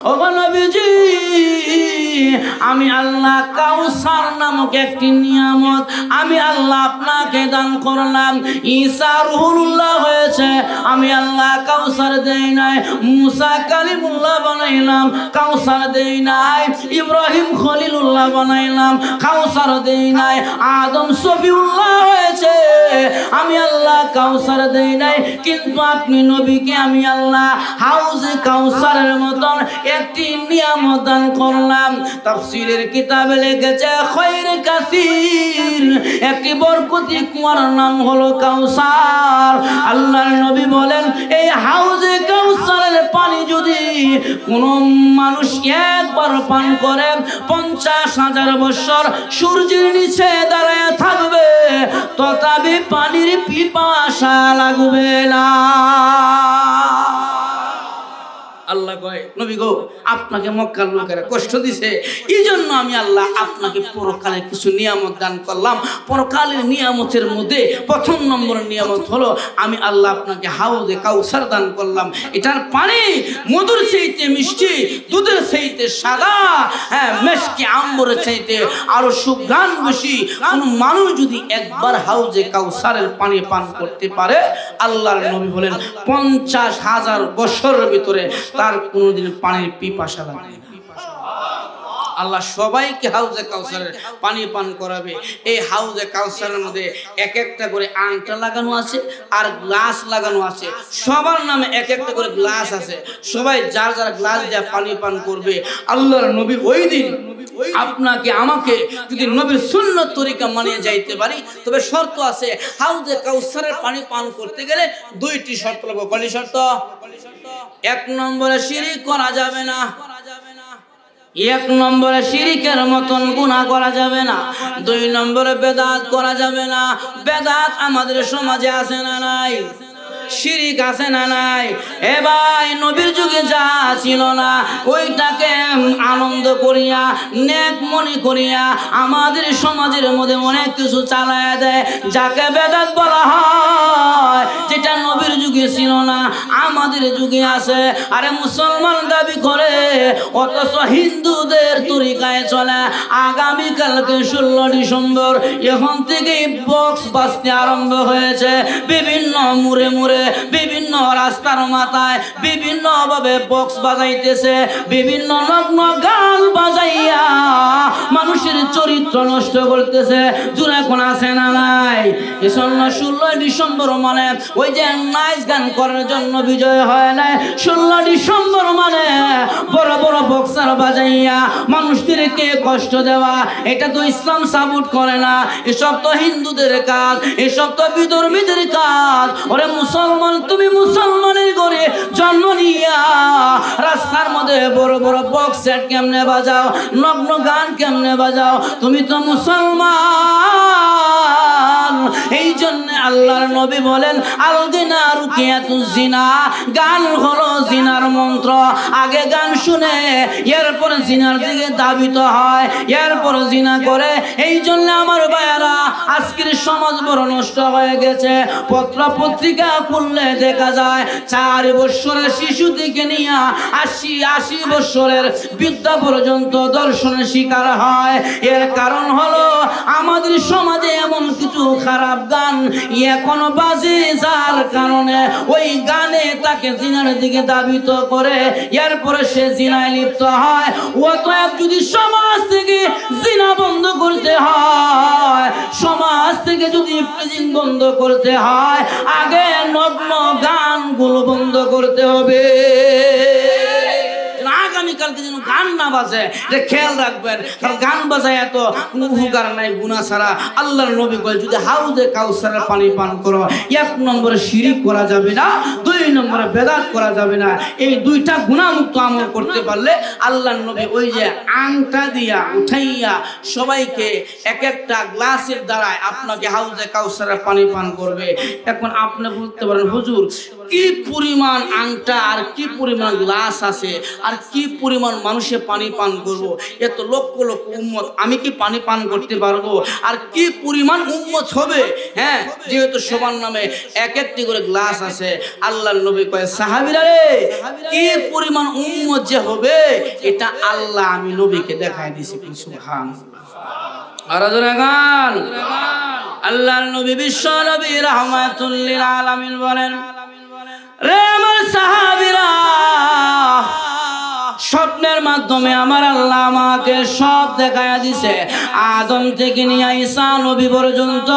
ওগো নবীজি, আমি আল্লাহ কাউসার নামক একটি নিয়ামত আমি আল্লাহ আপনাকে দান করলাম। ঈসা রুহুল্লাহ হয়েছে, আমি আল্লাহ কাউসার দেই নাই। মুসা কালিমুল্লাহ বানাইলাম, কাউসার দেই নাই। ইব্রাহিম খলিলুল্লাহ বানাইলাম, কাউসার দেই নাই। আদম সফিউল্লাহ হয়েছে, আমি আল্লাহ কাউসার দেই নাই। কিন্তু আপনি নবীকে আমি আল্লাহ হাউজে কাউসারের মতন একটি নিয়ামত দান করলাম। তাফসীরের কিতাবে লিখেছে খৈরে কাসীর, একটি বরকতি কুয়ার নাম হলো কাউসার। আল্লাহর নবী বলেন, এই হাউজে কাউসারের পানি যদি কোনো মানুষ একবার পান করে 50,000 বছর সূর্যের নিচে দাঁড়ায় থাকবে, তথাপি পানির পিপাসা লাগবে না। আল্লাহ কয়, নবী গো, আপনাকে মক্কার লোকেরা কষ্ট দিছে, এই জন্য আমি আল্লাহ আপনাকে পরকালে কিছু নিয়ামত দান করলাম। পরকালের নিয়ামতের মধ্যে প্রথম নম্বর নিয়ামত হলো আমি আল্লাহ আপনাকে হাউজে কাউসার দান করলাম। এটার পানি মধুর চাইতে মিষ্টি, দুধের চাইতে সাদা, হ্যাঁ মেশকে আম্বরের চাইতে আরো সুঘ্রাণ বেশি। কোন মানুষ যদি একবার হাউজে কাউসারের পানি পান করতে পারে, আল্লাহর নবী বলেন 50,000 বছরের ভিতরে তার কোনোদিন পানির পিপাসা লাগে না। আল্লাহ সবাইকে হাউজে কাউসারের পানি পান করাবে। এই হাউজে কাউসারের মধ্যে এক একটা করে আংটা লাগানো আছে আর গ্লাস লাগানো আছে। সবার নামে এক একটা করে গ্লাস আছে। সবাই যার যার গ্লাস দিয়ে পানি পান করবে। আল্লাহর নবী ওই দিন আপনাকে আমাকে যদি নবীর সুন্নত তরিকা মানিয়ে যাইতে পারি, তবে শর্ত আছে। হাউজে কাউসারের পানি পান করতে গেলে 2টি শর্ত লাগবে। কয়টি শর্ত? 1 নম্বরে শিরিক করা যাবে না। 1 নম্বরে শিরিকের মতন গুনাহ করা যাবে না। 2 নম্বরে বেদাত করা যাবে না। বেদাত আমাদের সমাজে আছে না নাই? শিরিক আছে না নাই? এ ভাই, নবীর যুগে যা ছিল না ওইটাকে আনন্দ করিয়া নেক মনে করিয়া আমাদের সমাজের মধ্যে অনেক কিছু চালায়া দেয়, যাকে বেদাত বলা হয়, যেটা নবীর যুগে ছিল না আমাদের যুগে আছে। আরে মুসলমান দাবি করে অথচ হিন্দুদের তরিকায় চলে। আগামীকালকে 16 ডিসেম্বর এখন থেকেই বক্স বাজতে আরম্ভ হয়েছে। বিভিন্ন মুড়ে মুড়ে বিভিন্ন রাস্তার মাথায় বিভিন্ন ভাবে বক্স বাজাইতেছে, বিভিন্ন নগ্ন গান বাজাইয়া মানুষের চরিত্র নষ্ট করতেছে। জুড়ে কোন আছে না নাই? এজন্য 16 ডিসেম্বর মানে ওই যে নাচ গান করার জন্য বিজয় হয় নাই। 16 ডিসেম্বর মানে বড় বড় বক্সার বাজাইয়া মানুষদেরকে কষ্ট দেওয়া, এটা তো ইসলাম সাপোর্ট করে না। এসব তো হিন্দুদের কাজ, এসব তো বিধর্মীদের কাজ। ওরে মুসলমান, তুমি মুসলমানের ঘরে জন্ম নিয়া রাস্তার মধ্যে বড় বড় বক্স সেট কেমনে বাজাও, নগ্ন গান কেমনে বাজাও? তুমি তো মুসলমান। এই জন্য আল্লাহর নবী বলেন, আল গিনা রুকিয়াতুজ জিনা, গান হলো জিনার মন্ত্র। আগে গান শুনে এরপরে জিনার দিকে ধাবিত হয়, এরপরে জিনা করে। এই জন্য আমার ভাইয়ারা, আজকের সমাজ বড় নষ্ট হয়ে গেছে। পত্র পত্রিকা খুললে দেখা যায় 4 বছরের শিশু থেকে নিয়ে 80 বছরের বৃদ্ধা পর্যন্ত দর্শনের শিকার হয়। এর কারণ হলো আমাদের সমাজে এমন কিছু খারাপ গান এখনো বাজে, যার কারণে ওই গানে তাকে জিনার দিকে ধাবিত করে, এরপরে সে জিনায় লিপ্ত হয়। অতএব যদি সমাজ থেকে জিনা বন্ধ করতে হয়, সমাজ থেকে যদি প্রিজিং বন্ধ করতে হয়, আগে নগ্ন গানগুলো বন্ধ করতে হবে। আগামীকালকে যেন গান না বাজে, এটা খেয়াল রাখবেন। কারণ গান বাজায় এত কোনো উপকার নাই, গুনাহ ছাড়া। আল্লাহর নবী বলে, যদি হাউজে কাউসারের পানি পান করো, 1 নম্বরে শিরিক করা যাবে না, 2 নম্বরে বেদাত করা যাবে না। এই 2টা গুনাহমুক্ত আমল করতে পারলে আল্লাহর নবী ওই যে আংটা দিয়া উঠাইয়া সবাইকে এক একটা গ্লাসের দ্বারায় আপনাকে হাউজে কাউসারের পানি পান করবে। এখন আপনি বলতে পারেন, হুজুর কি পরিমাণ আংটা আর কি পরিমাণ গ্লাস আছে আর কি পরিমাণ পরিমাণ মানুষে পানি পান করব, এত লক্ষ লক্ষ উম্মত আমি কি পানি পান করতে পারবো? আর কি পরিমাণ উম্মত হবে। হ্যাঁ, যেহেতু সবার নামে এক একটি করে গ্লাস আছে, আল্লাহর নবী কয় সাহাবীরা রে কি পরিমাণ উম্মত যে হবে এটা আল্লাহ আমি নবীকে দেখায় দিয়েছি। সুবহানাল্লাহ। আর জোরে গান। আল্লাহর নবী বিশ্ব নবী রাহমাতুল লিল আলামিন বলেন, রে আমার সাহাবীরা, স্বপ্নের মাধ্যমে আমার আল্লাহ আমাকে সব দেখায়া দিছে। আদম থেকে নিয়ে ঈসা নবী পর্যন্ত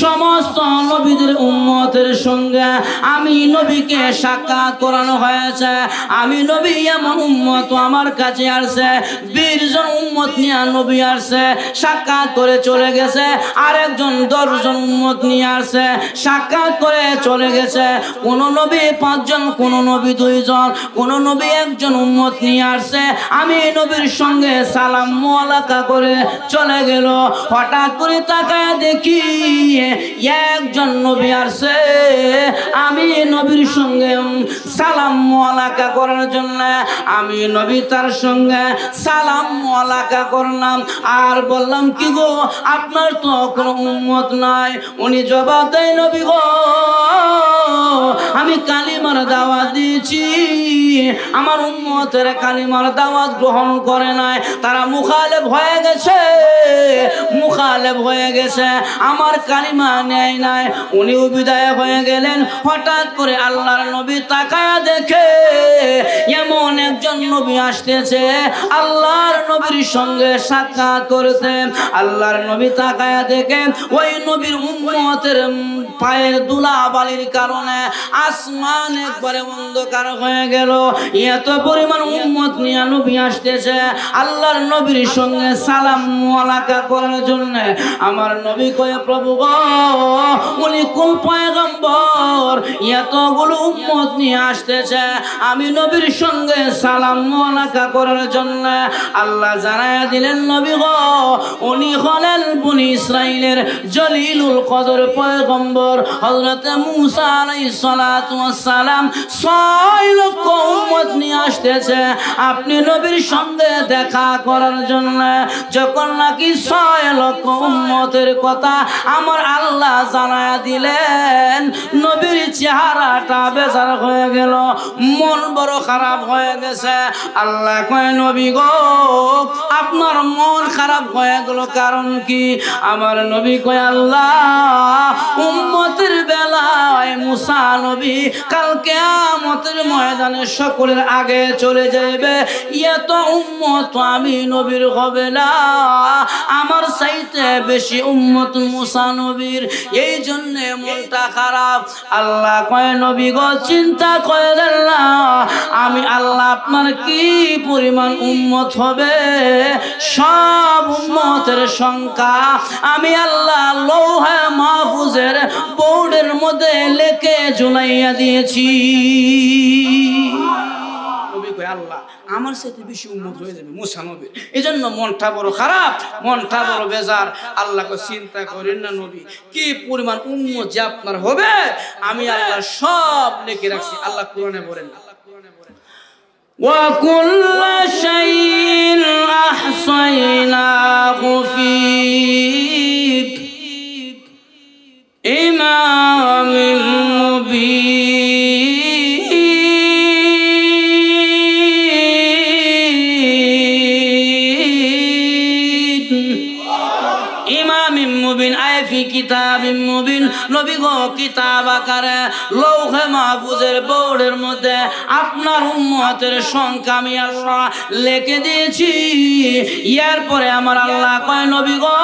সমস্ত নবীদের উম্মতের সঙ্গে আমি নবীকে সাক্ষাৎ করানো হয়েছে। আমি নবী এমন উম্মত আমার কাছে আসছে, 20 জন উম্মত নিয়ে নবী আসছে, সাক্ষাৎ করে চলে গেছে। আরেকজন 10 জন উম্মত নিয়ে আসছে, সাক্ষাৎ করে চলে গেছে। কোন নবী 5 জন, কোন নবী 2 জন, কোন নবী 1 জন উম্মত নিয়ে আসছে। আমি নবীর সঙ্গে সালাম মুআলাকা করে চলে গেল। হঠাৎ করে তাকায় দেখি একজন নবী আসছে। আমি নবীর সঙ্গে সালাম মুআলাকা করার জন্য আমি নবী তার সঙ্গে সালাম মুআলাকা করলাম। আর বললাম, কি গো আপনার তো কোনো উম্মত নাই? উনি জবাব দেয়, নবী গো আমি কালিমার দাওয়াত দিয়েছি, আমার উম্মতের কালিমার দাওয়াত গ্রহণ করে নাই, তারা মুখালেফ হয়ে গেছে, মুখালেফ হয়ে গেছে, আমার কালিমা নেয় নাই। উনিও বিদায় হয়ে গেলেন। হঠাৎ করে আল্লাহর নবী তাকায়া দেখে এমন একজন নবী আসতেছে, আল্লাহর নবীর সঙ্গে সাক্ষাৎ করতে। আল্লাহর নবী তাকায়া দেখে ওই নবীর উম্মতের পায়ের ধুলা বালির কারণে আসমান একবারে অন্ধকার হয়ে গেল। এত পরিমাণ উম্মত নিয়ে নবী আসতেছে আল্লাহর নবীর সঙ্গে সালাম মুআলাকা করার জন্য। আমার নবী কয়ে, প্রভু গো উনি কোন পয়গম্বর, এতগুলো উম্মত নিয়ে আসতেছে, আমি নবীর সঙ্গে সালাম মুআলাকা করার জন্য। আল্লাহ জানায়া দিলেন, নবী গো উনি হলেন বনি ইসরাইলের জলিলুল কদর পয়গম্বর হযরত মূসা আলাইহিস সালাতু ওয়াস সালাম। 6 লক্ষ উম্মত নিয়ে আসতেছে আপনি নবীর সঙ্গে দেখা করার জন্য। যখন নাকি 6 লক্ষ উম্মতের কথা আমার আল্লাহ জানায়া দিলেন, নবীর চেহারাটা বেজার হয়ে গেল, মন বড় খারাপ হয়ে গেছে। আল্লাহ কয়, নবী গো আপনার মন খারাপ হয়ে গেল কারণ কি? আমার নবী কয়, আল্লাহ উম্মতের বেলায় মুসা নবী কাল কিয়ামতের ময়দানে সকলের আগে চলে যাবে, এত উম্মত আমি নবীর হবে না, আমার চাইতে বেশি উম্মত মুসা নবীর, এই জন্য মনটা খারাপ। আল্লাহ কয়, নবী গো চিন্তা করেন না, আমি আল্লাহ আপনার কি পরিমাণ উম্মত হবে সব উম্মতের সংখ্যা আমি আল্লাহ লৌহে মাহফুজের বোর্ডের মধ্যে লিখে ঝুলাইয়া দিয়েছি। নবী কয়, আল্লাহ আমার সাথে বেশি উম্মত হয়ে যাবে মুসা নবীর, এজন্য মনটা বড় খারাপ, মনটা বড় বেজার। আল্লাহকে চিন্তা করেন না নবী, কি পরিমাণ উম্মত যে আপনার হবে আমি আল্লাহ সব লিখে রাখছি। আল্লাহ কোরআনে বলেন, وَكُلَّ شَيْءٍ أَحْصَيْنَاهُ فِي إِمَامٍ মুবিন আয় ফি কিতাবিম মুবিন। নবী গো কিতাব আকারে লৌহে মাহফুজের বোর্ডের মধ্যে আপনার উম্মতের সংখ্যা আমি আল্লাহ লিখে দিয়েছি। এরপরে আমার আল্লাহ কয়, নবী গো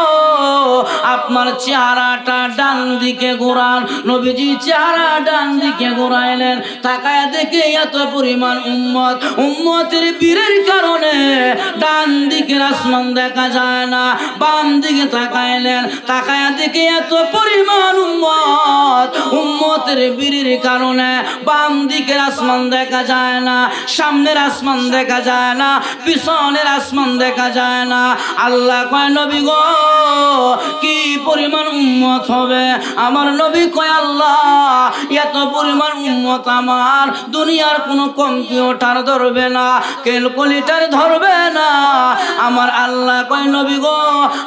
আপনার চেহারাটা ডান দিকে ঘোরান। নবীজি চেহারা ডান দিকে ঘোরাইলেন, তাকায় দেখে এত পরিমাণ উম্মত, উম্মতের বীরের কারণে ডান দিকে দিকের আসমান দেখা যায় না, বাম দিকে তাকাইলেন, তাকায়া দিকে এত পরিমাণ উম্মত, উম্মতের বীরের কারণে বাম দিকের আসমান দেখা যায় না, সামনের আসমান দেখা যায় না, পিছনের আসমান দেখা যায় না। আল্লাহ কয় নবী গো কি পরিমাণ উম্মত হবে? আমার নবী কয় আল্লাহ এত পরিমাণ উম্মত আমার দুনিয়ার কোনো কম্পিউটার ধরবে না, ক্যালকুলেটর ধরবে না। আমার আল্লাহ কয় নবী গো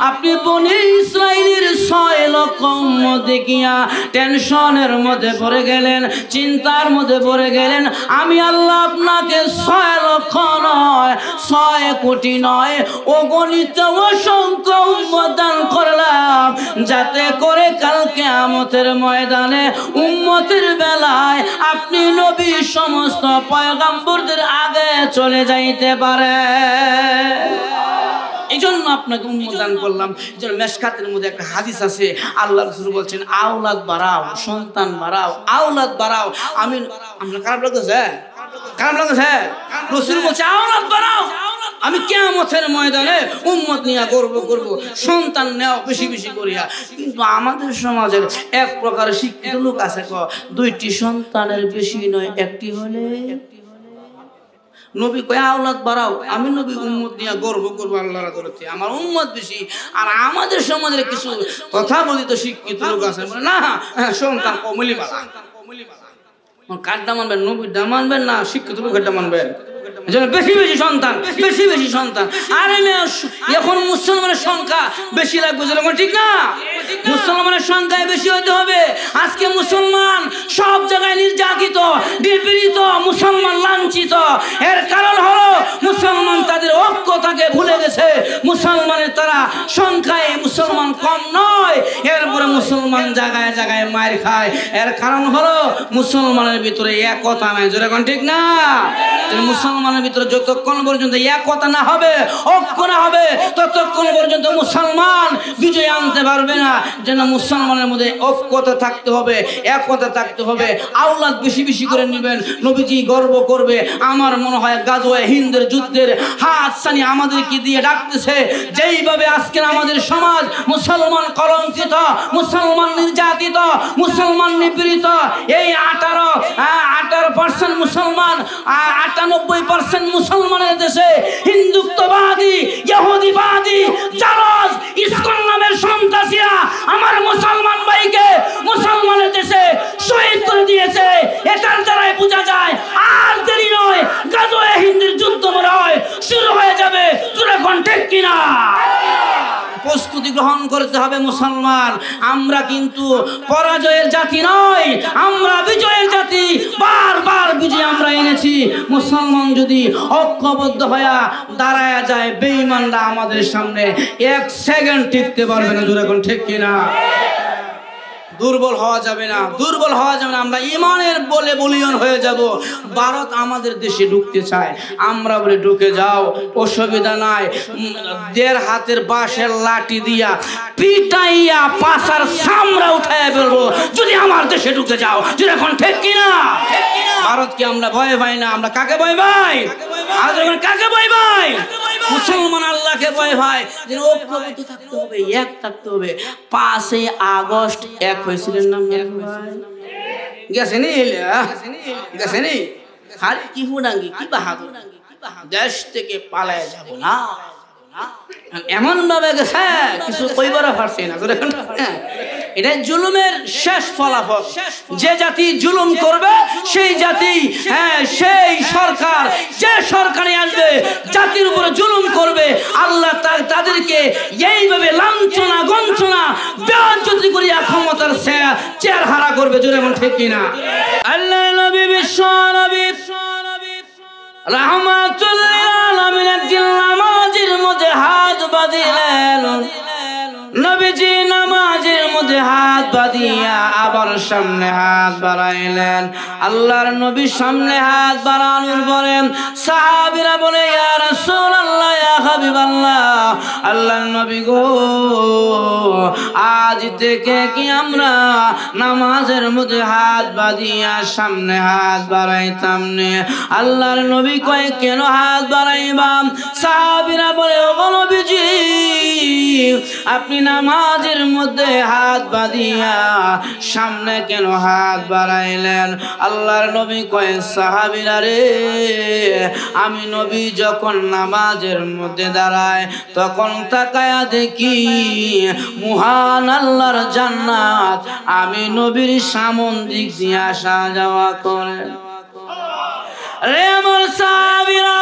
আপনি বনি ইসরাইলের 6 লক্ষ উম্মত দেখিয়া টেনশনের মধ্যে পড়ে গেলেন, চিন্তার মধ্যে পড়ে গেলেন। আমি আল্লাহ আপনাকে 6 লক্ষ নয়, 6 কোটি নয়, অগণিত অসংখ্য উম্মত দান করলাম, যাতে করে কাল কিয়ামতের ময়দানে উম্মতের বেলায় আপনি নবী সমস্ত পয়গম্বরদের আগে চলে যাইতে পারে। এই জন্য আপনাকে উম্মত দান করলাম। এই জন্য মেশকাতের মধ্যে একটা হাদিস আছে, আল্লাহ রাসূল বলছেন আওলাদ বাড়াও, সন্তান বাড়াও, আওলাদ বাড়াও। আমি আপনার খারাপ লাগতেছে? খারাপ লাগতেছে? রাসূল বলছে আওলাদ বাড়াও, আমি কিয়ামতের ময়দানে উম্মত নিয়ে গর্ব করব, সন্তান নেও বেশি বেশি করিয়া। কিন্তু আমাদের সমাজের এক প্রকার শিক্ষিত লোক আছে, 2টি সন্তানের বেশি নয়, একটি হলে। নবী কয় আওলাদ বাড়াও, আমি নবী উম্মত নিয়ে গর্ব করবো আল্লাহর দরতে, আমার উম্মত বেশি। আর আমাদের সমাজের কিছু তথাকথিত শিক্ষিত লোক আছে না সন্তান কমলি বাড়া। কারটা মানবেন? নবীরটা মানবেন না শিক্ষিত লোকেরটা মানবেন? বেশি বেশি সন্তান, বেশি বেশি সন্তান। আরে এখন মুসলমানের সংখ্যা বেশি লাগবে, যেরকম ঠিক না? মুসলমানের সংখ্যায় বেশি হতে হবে। আজকে মুসলমান সব জায়গায় নির্যাতিত, নিপীড়িত, মুসলমান লাঞ্ছিত। এর কারণ হলো মুসলমান তাদের ঐক্যতাকে ভুলে গেছে। মুসলমানের তারা সংখ্যায় মুসলমান কম নয়, এরপরে মুসলমান জায়গায় জায়গায় মার খায়। এর কারণ হলো মুসলমানের ভিতরে একতা নাই, যেরকম ঠিক না? মুসলমানের ভিতরে যতক্ষণ পর্যন্ত একতা না হবে, ঐক্য না হবে, ততক্ষণ পর্যন্ত মুসলমান বিজয় আনতে পারবে না। যেন মুসলমানের মধ্যে ঐক্যতা থাকতে হবে, একতা থাকতে হবে। আওলাদ বেশি বেশি করে নেবেন, নবীজি গর্ব করবে। আমার মনে হয় গাজওয়ে হিন্দের যুদ্ধের হাত সানি আমাদেরকে দিয়ে ডাকতেছে। যেইভাবে আজকে আমাদের সমাজ মুসলমান কলঙ্কিত, মুসলমান নির্যাতিত, মুসলমান নিপীড়িত, এই 18% মুসলমান, 98% মুসলমানের দেশে হিন্দুত্ববাদী, ইহুদিবাদী, জারজ, ইসকন নামের সন্ত্রাসীরা আমার মুসলমান ভাইকে মুসলমানের দেশে শহীদ করে দিয়েছে। এটার দ্বারাই বোঝা যায় আর দেরি নয়, গাজওয়ে হিন্দের যুদ্ধ মনে হয় শুরু হয়ে যাবে। এখন ঠিক কিনা? প্রস্তুতি গ্রহণ করতে হবে মুসলমান। আমরা কিন্তু পরাজয়ের জাতি নয়, আমরা বিজয়ের জাতি। বারবার বিজয় আমরা এনেছি। মুসলমান যদি ঐক্যবদ্ধ হয়ে দাঁড়ায় যায়, বেঈমানরা আমাদের সামনে 1 সেকেন্ড টিকতে পারবে না। এখন ঠিক কিনা? দুর্বল হওয়া যাবে না, দুর্বল হওয়া যাবে না। আমরা ইমানের বলে বলিয়ান হয়ে যাব। ভারত আমাদের দেশে ঢুকতে চায়, আমরা বলে ঢুকে যাও, অসুবিধা নাই। 1.5 হাতের বাঁশের লাঠি দিয়া পিটাইয়া পাছার চামড়া উঠাইয়া ফেলবো যদি আমার দেশে ঢুকে যাও। এখন ঠিক কিনা? ভারতকে আমরা ভয় পাই না। আমরা কাকে ভয় পাই? কাকে ভয় পাই? মুসলমান আল্লাহকে ভয় পায়। যেন ঐক্যবদ্ধ থাকতে হবে, এক থাকতে হবে। 5 আগস্ট এক হয়েছিলেন না? গেছেনি গেছেনি আর কি হুডাঙ্গি, কি বাহাদুর, দেশ থেকে পালায় যাব না এমন ভাবে গেছে, কিছু কইবার পারছে না। এটা জুলুমের শেষ ফলাফল। যে জাতি জুলুম করবে সেই জাতি, সেই সরকার, যে সরকারে আসবে জাতির উপরে জুলুম করবে, আল্লাহ তাদেরকে এইভাবে লাঞ্ছনা গঞ্ছনা বেইজ্জতি করিয়া ক্ষমতার চেয়ার হারা করবে। জোরে মন ঠিক কিনা? আল্লাহর নবী বিশ্ব নবী রাহমাতুল লিল আলামিন একদিন নামাজের মধ্যে হাত বাঁধিলেন। নবীজি নামাজের মধ্যে হাত বাঁধিয়া আবার সামনে হাত বাড়াইলেন। আল্লাহর নবীর সামনে হাত বাড়ানোর পরে সাহাবীরা বলে ইয়া রাসূলুল্লাহ, ইয়া হাবিবাল্লাহ, আল্লাহর নবী গো আজ আজ থেকে কি আমরা নামাজের মধ্যে হাত বাঁধিয়া সামনে হাত বাড়াইতাম না? আল্লাহর নবী কয় কেন হাত বাড়াইবাম? সাহাবীরা বলে ও নবীজি আপনি নামাজের মধ্যে হাত বাঁধিয়া সামনে কেন হাত বাড়াইলেন? আল্লাহর নবী কয় সাহাবীরা রে আমি নবী যখন নামাজের মধ্যে দাঁড়ায় তখন তাকায়া দেখি মহান আল্লাহর জান্নাত আমি নবীর সামন দিক দিয়ে আসা যাওয়া করে। রে আমার সাহাবীরা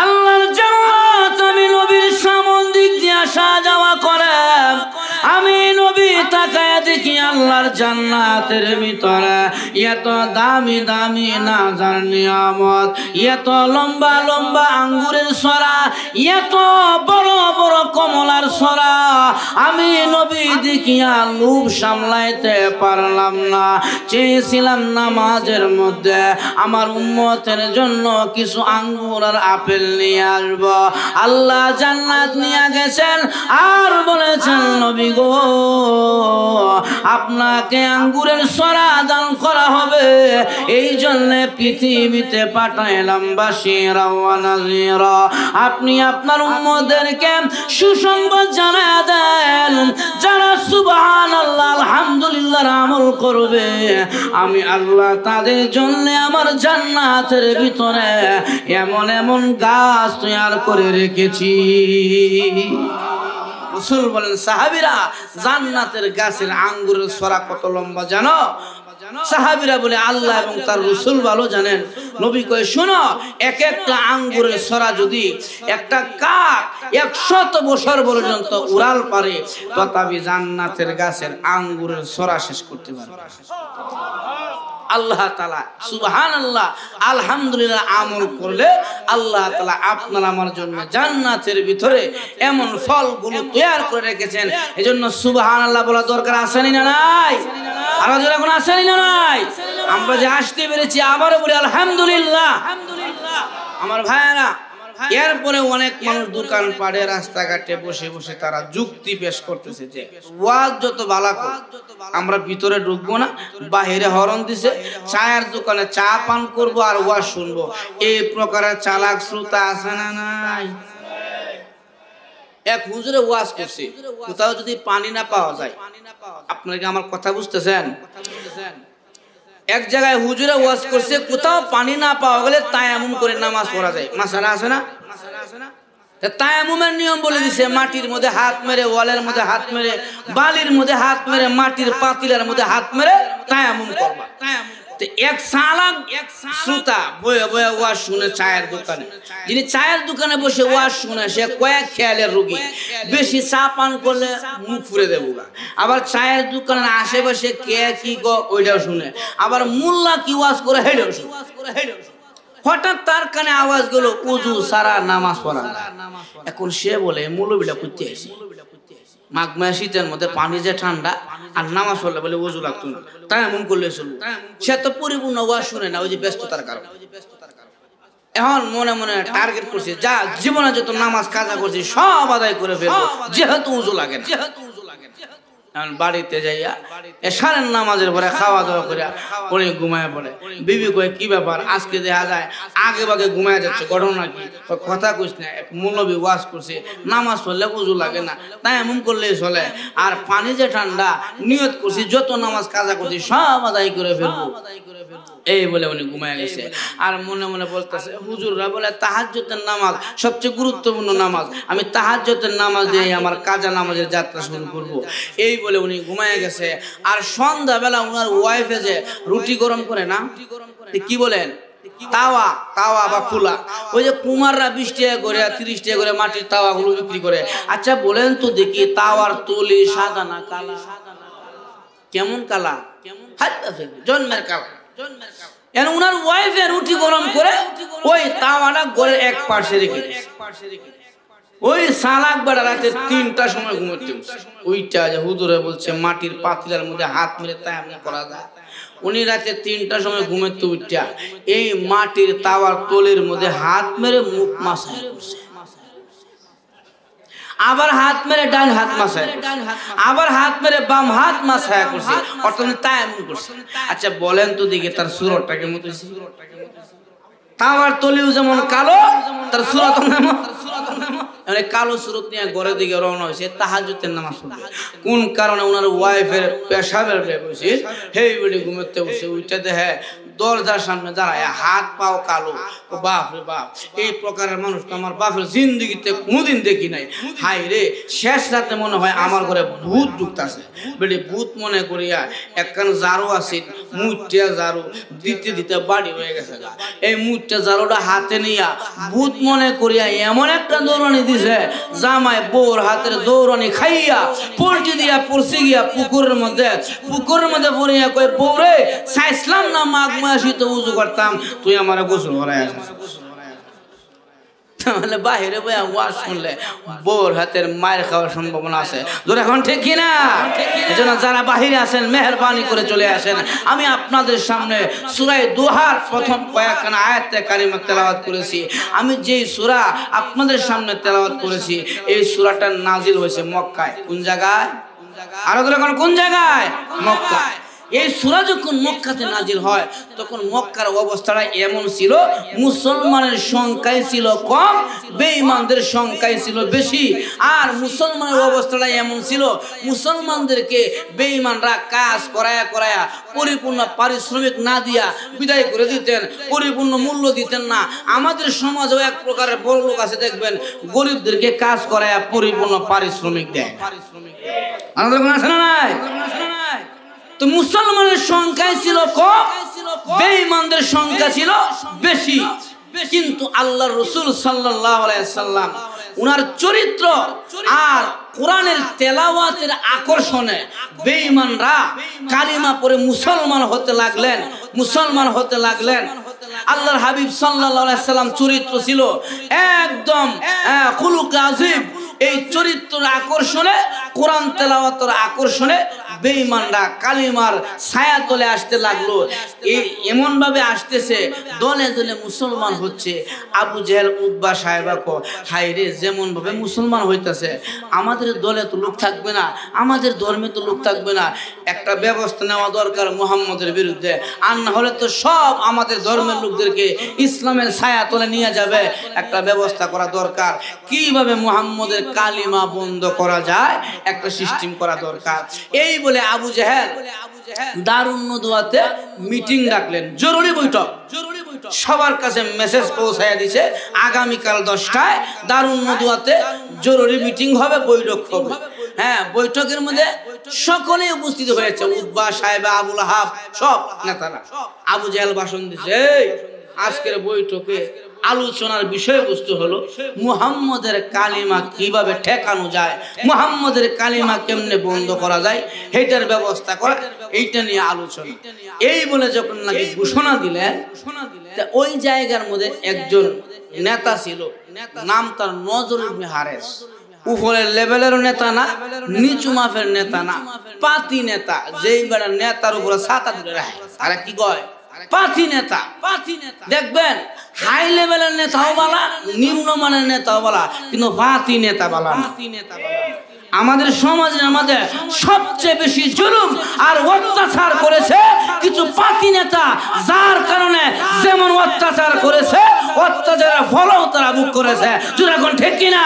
আল্লাহর জান্নাত আমি নবীর সামন দিক দিয়ে আসা যাওয়া করে। আমি নবী তাকায়া দেখি আল্লাহর জান্নাতের ভিতরে এত দামি দামি নাজার নিয়ামত, এত লম্বা লম্বা আঙ্গুরের সরা, এত বড় বড় কমলার সরা। আমি নবী দেখিয়া লোভ সামলাইতে পারলাম না। চেয়েছিলাম নামাজের মধ্যে আমার উম্মতের জন্য কিছু আঙ্গুর আর আপেল নিয়ে আসবো। আল্লাহ জান্নাত নিয়ে গেছেন আর বলেছেন নবী গো আপনাকে আঙ্গুরের সরা দান করা হবে, এই জন্য পৃথিবীতে পাঠাইলাম বাশীরা ওয়া নাযীরা। আপনি আপনার উম্মতদেরকে সুসংবাদ জানায়া দেন, যারা সুবহানাল্লাহ আলহামদুলিল্লাহর আমল করবে আমি আল্লাহ তাদের জন্য আমার জান্নাতের ভিতরে এমন এমন গাছ তৈরি করে রেখেছি। রাসূল বলেন সাহাবীরা জান্নাতের গাছের আঙ্গুরের সরা কত লম্বা জানো? সাহাবীরা বলে আল্লাহ এবং তার রাসূল ভালো জানেন। নবী কয় শোনো এক একটা আঙ্গুরের সরা যদি একটা কাক 100 বছর পর্যন্ত উড়াল পারে তথাপি জান্নাতের গাছের আঙ্গুরের সরা শেষ করতে পারবে। আল্লাহ তাআলা সুবহানাল্লাহ আলহামদুলিল্লাহ আমল করলে আল্লাহ তাআলা আপনার আমার জন্য জান্নাতের ভিতরে এমন ফলগুলো তৈরি করে রেখেছেন। এজন্য সুবহানাল্লাহ বলা দরকার আছে না নাই? আর যখন আছে না নাই? আমরা যে আসতে পেরেছি আবারও বলি আলহামদুলিল্লাহ। আমার ভাইরা এরপরে অনেক মানুষ দোকান পাড়ে রাস্তাঘাটে বসে বসে তারা যুক্তি পেশ করতেছে যে ওয়াজ যত ভালো করে আমরা ভিতরে ঢুকবো না, বাহিরে হরন দিছে, চায়ের দোকানে চা পান করবো আর ওয়াজ শুনবো। এই প্রকারের চালাক শ্রোতা আছে না নাই? এক হুজুরে ওয়াজ করছে কোথাও যদি পানি না পাওয়া যায়, আপনারা কি আমার কথা বুঝতেছেন? এক জায়গায় হুজুরে ওয়াজ করছে কোথাও পানি না পাওয়া গেলে তায়াম্মুম করে নামাজ পড়া যায়। মাসালা আছে না? তায়াম্মুমের নিয়ম বলে দিছে মাটির মধ্যে হাত মেরে, ওয়ালের মধ্যে হাত মেরে, বালির মধ্যে হাত মেরে, মাটির পাতিলের মধ্যে হাত মেরে তায়াম্মুম করবা। এক সালাক শ্রোতা বয়ে বয়ে ওয়াজ শুনে চায়ের দোকানে, যিনি চায়ের দোকানে বসে ওয়াজ শুনে সে কয়েক খেয়ালের রোগী, বেশি চা পান করলে মুখ ফুরে দেবো। আবার চায়ের দোকানের আশেপাশে কে কি গো ওইটাও শুনে, আবার মোল্লা কি ওয়াজ করে হেঁটেও শুনে। হঠাৎ তার কানে আওয়াজ গেল উযু সারা নামাজ পড়া। এখন সে বলে মৌলবীটা করতে আসি, মাঘ মাস শীতের মধ্যে পানি যে ঠান্ডা আর নামাজ পড়লে বলে ওযু লাগতো না, তাই এমন করলে চলবো। সে তো পরিপূর্ণ ওয়াজ শুনে না, ওই যে ব্যস্ততার কারণে। এখন মনে মনে টার্গেট করছে যা জীবনে যত নামাজ কাজা করছি সব আদায় করে ফেলবো, যেহেতু উযু লাগে না। বাড়িতে যাইয়া এশারের নামাজের পরে খাওয়া দাওয়া করে উনি ঘুমায় পড়ে। বিবি কয় কি ব্যাপার আজকে দেখা যায় আগে ভাগে ঘুমায় যাচ্ছে, ঘটনা কি? কথা কইস না, এক মৌলবী ওয়াজ করছে নামাজ পড়লে উযু লাগে না, তাই এমন করলেই চলে। আর পানি যে ঠান্ডা, নিয়ত করছি যত নামাজ কাজা করছি সব আদায় করে ফেলবো। এই বলে উনি ঘুমায় গেছে। আর মনে মনে বলতেছে হুজুররা বলে তাহাজ্জুদের নামাজ সবচেয়ে গুরুত্বপূর্ণ নামাজ, আমি তাহাজ্জুদের নামাজ দিয়ে আমার কাজা নামাজের যাত্রা শুরু করব। এই বলে উনি ঘুমায় গেছে। আর সন্ধ্যাবেলা ওনার ওয়াইফে যে রুটি গরম করে না, কি বলেন তাওয়া, তাওয়া বা খোলা, ওই যে কুমাররা 20 টাকা করে 30 টাকা করে মাটির তাওয়াগুলো বিক্রি করে। আচ্ছা বলেন তো দেখি তাওয়ার তলি সাদা না কালা? কেমন কালা? জন্মের কালা। উনার ওয়াইফে রুটি গরম করে ওই তাওয়াটা ঘরের এক পাশে রেখে দিয়েছে। ওই সালাক বেড়া রাতে 3টার সময় ঘুমাতে বসে। ওইটা যে হুজুরে বলছে মাটির পাতিলের মধ্যে হাত মেরে তায়াম্মুম করা যায়, উনি রাতে 3টার সময় ঘুমাতে উঠা এই মাটির তাওয়ার তলের মধ্যে হাত মেরে মুখ মাসায় করছে। আবার হাত মেরে ডান হাত মাসায় করছে, আবার হাত মেরে বাম হাত মাসায় করছে, অর্থাৎ তায়াম্মুম করছে। আচ্ছা বলেন তো দিকে তার সূরাটা কেমন হইছে? তাওয়ার তলিও যেমন কালো, তার সূরাত মানে কালো সুরত নিয়ে ঘরের দিকে রওনা হয়েছে তাহাজ্জুদের নামাজ পড়বে। কোন কারণে ওনার ওয়াইফের পেশাবের ব্রেক হয়েছে, হেই বেড়ে ঘুমাতে বসে ওইটা দেখে দরজার সামনে দাঁড়ায়, হাত পাও কালো। বাপ রে বাপ, এই প্রকারের মানুষ তো আমার বাপের জিন্দগিতে কোনোদিন দেখি নাই। হাই রে, শেষ রাতে মনে হয় আমার ঘরে ভূত ঢুকতেছে। বেড়ে ভূত মনে করিয়া একখান জারু আছে, মুঠটা জারু দিতে দিতে বাড়ি হয়ে গেছে। এই মুঠটা জারুটা হাতে নিয়া ভূত মনে করিয়া এমন একটা দৌড়ানি দিছে, জামাই বউর হাতের দৌড়ানি খাইয়া পল্টি দিয়া পড়ছে গিয়া পুকুরের মধ্যে পড়িয়া কই, বউরে চাইছিলাম না মাঘ মাসি তো উজু করতাম, তুই আমার গোসল করাই আসিস। তাহলে বাহিরে বইয়া ওয়াজ শুনলে বউর হাতের মায়ের খাওয়ার সম্ভাবনা আছে। ধর এখন ঠিক কিনা? এজন্য যারা বাহিরে আছেন মেহেরবানি করে চলে আসেন। আমি আপনাদের সামনে সূরা দুহার প্রথম কয়েকখানা আয়াতে কারিমা তেলাওয়াত করেছি। আমি যেই সূরা আপনাদের সামনে তেলাওয়াত করেছি, এই সূরাটা নাজিল হয়েছে মক্কায়। কোন জায়গায়? আরো কোন জায়গায়? মক্কায়। এই সূরা যখন মক্কাতে নাজিল হয় তখন মক্কার অবস্থাটা এমন ছিল, মুসলমানের সংখ্যাই ছিল কম, বেঈমানদের সংখ্যাই ছিল বেশি। আর মুসলমানের অবস্থাটা এমন ছিল, মুসলমানদেরকে বেঈমানরা কাজ করায়া পরিপূর্ণ পারিশ্রমিক না দিয়া বিদায় করে দিতেন, পরিপূর্ণ মূল্য দিতেন না। আমাদের সমাজেও এক প্রকারের বড় লোক আছে দেখবেন, গরিবদেরকে কাজ করায়া পরিপূর্ণ পারিশ্রমিক দেয়। আমাদের কোনো আছে না নাই? তো মুসলমানের সংখ্যা ছিল কম, বেঈমানদের সংখ্যা ছিল বেশি। কিন্তু আল্লাহর রাসূল সাল্লাল্লাহু আলাইহি সাল্লাম উনার চরিত্র আর কোরআনের তেলাওয়াতের আকর্ষণে বেঈমানরা কালিমা পড়ে মুসলমান হতে লাগলেন। আল্লাহর হাবিব সাল্লাল্লাহু আলাইহি সাল্লাম চরিত্র ছিল একদম খুলুকে আযীম। এই চরিত্রের আকর্ষণে, কোরআন তেলাওয়াতের আকর্ষণে বেঈমানরা কালিমার ছায়া তলে আসতে লাগলো। এমন ভাবে আসতেছে, দলে দলে মুসলমান হচ্ছে। আবু জেহেল উতবা সাহেবা কো, হায় রে, যেমন ভাবে মুসলমান হইতেছে আমাদের দলে তো লোক থাকবে না, আমাদের ধর্মে তো লোক থাকবে না। একটা ব্যবস্থা নেওয়া দরকার মুহাম্মদের বিরুদ্ধে, আর না হলে তো সব আমাদের ধর্মের লোকদেরকে ইসলামের ছায়া তলে নিয়ে যাবে। একটা ব্যবস্থা করা দরকার, কিভাবে মুহাম্মদের কালিমা বন্ধ করা যায় একটা সিস্টেম করা দরকার। এই বলে আবু জেহেল দারুন নদওয়াতে মিটিং ডাকলেন, জরুরি বৈঠক। সবার কাছে মেসেজ পৌঁছায় দিছে, আগামীকাল 10টায় দারুন নদওয়াতে জরুরি মিটিং হবে, বৈঠক হবে। হ্যাঁ, বৈঠকের মধ্যে সকলেই উপস্থিত হয়েছে, উতবা সাহেব, আবুল আহাব, সব নেতারা। আবু জেহেল ভাষণ দিছে, আজকের বৈঠকে আলোচনার বিষয়বস্তু হলো মুহাম্মদের কালিমা কিভাবে ঠেকানো যায়, মুহাম্মদের কালিমা কেমনে বন্ধ করা যায়, এইটার ব্যবস্থা করা, এইটা নিয়ে আলোচনা। এই বলে যখন নাকি ঘোষণা দিলেন, ওই জায়গার মধ্যে একজন নেতা ছিল, নাম তার নজর ইবনে হারেস। উপরের লেভেলের নেতা না, নিচু মাপের নেতা না, পাতি নেতা। যেই বেড়া নেতার উপরে ছাতা তুলে রাখে, আরে কি কয়, পাতি নেতা। দেখবেন হাই লেভেলের নেতাও বলা, নিম্নমানের নেতাও বলা, কিন্তু পাতি নেতা বলা না। আমাদের সমাজের মধ্যে সবচেয়ে বেশি জুলুম আর অত্যাচার করেছে কিছু পাতি নেতা, যার কারণে যেমন অত্যাচার করেছে অত্যাচারের ফলও তারা ভোগ করেছে। যখন ঠিক কিনা?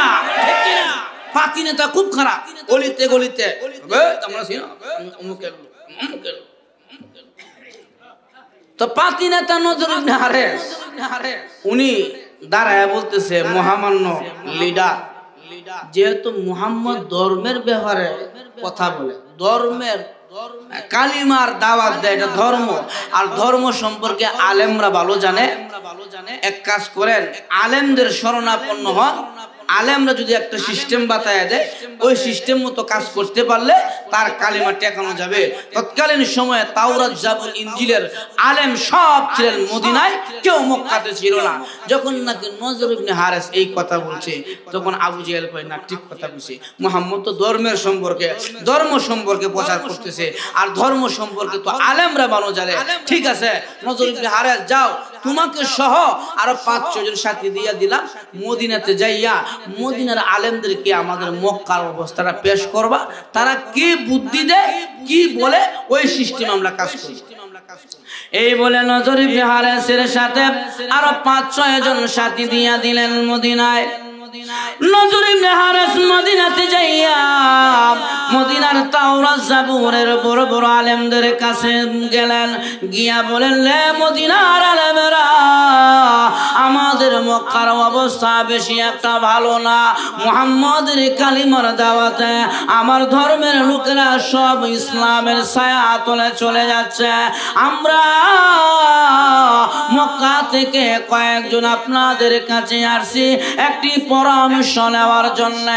পাতি নেতা খুব খারাপ, গলিতে গলিতে তো পাতি নেতা নজর ইবনে হারেস, উনি দাঁড়ায় বলতেছে, মহামান্য লিডার, যেহেতু মুহাম্মদ ধর্মের ব্যাপারে কথা বলে, ধর্মের কালিমার দাওয়াত দেয়, এটা ধর্ম, আর ধর্ম সম্পর্কে আলেমরা ভালো জানে। এক কাজ করেন, আলেমদের শরণাপন্ন হন। আলেমরা যদি একটা সিস্টেম বাতায় দেয়, ওই সিস্টেম মতো কাজ করতে পারলে তার কালিমা টেকানো যাবে। তৎকালীন সময়ে তাওরাত, জাবুর, ইনজিলের আলেম সব ছিলেন মদিনায়, কেউ মক্কাতে ছিল না। যখন নাকি নজর ইবনে হারেস এই কথা বলছে, তখন আবু জেহেল কয়, না, ঠিক কথা বলছে, মুহাম্মদ তো ধর্ম সম্পর্কে প্রচার করতেছে, আর ধর্ম সম্পর্কে তো আলেমরা ভালো জানে। ঠিক আছে নজর ইবনে হারেস, যাও তোমাকে সহ আরো 5-6 জন সাথী দিয়ে দিলাম, মদিনাতে যাইয়া মদিনার আলেমদেরকে আমাদের মক্কার অবস্থাটা পেশ করবা, তারা কি বুদ্ধি দেয় কি বলে ওই সিস্টেম আমরা কাজ করি। এই বলে নজর ইবনে হারেসের সাথে আরো 5-6 জন সাথী দিয়া দিলেন মদিনায়। নজর ইবনে হারেস মদিনাতে যাইয়া মদিনার তাওরাত জাবুরের বড় বড় আলেমদের কাছে গেলেন, গিয়া বলেন, লে মদিনার আলেমেরা, আমাদের মক্কার অবস্থা বেশি একটা ভালো না। মুহাম্মদের কালিমার দাওয়াতে আমার ধর্মের লোকেরা সব ইসলামের ছায়া তলে চলে যাচ্ছে। আমরা মক্কা থেকে কয়েকজন আপনাদের কাছে আসছি একটি পরামর্শ নেওয়ার জন্য,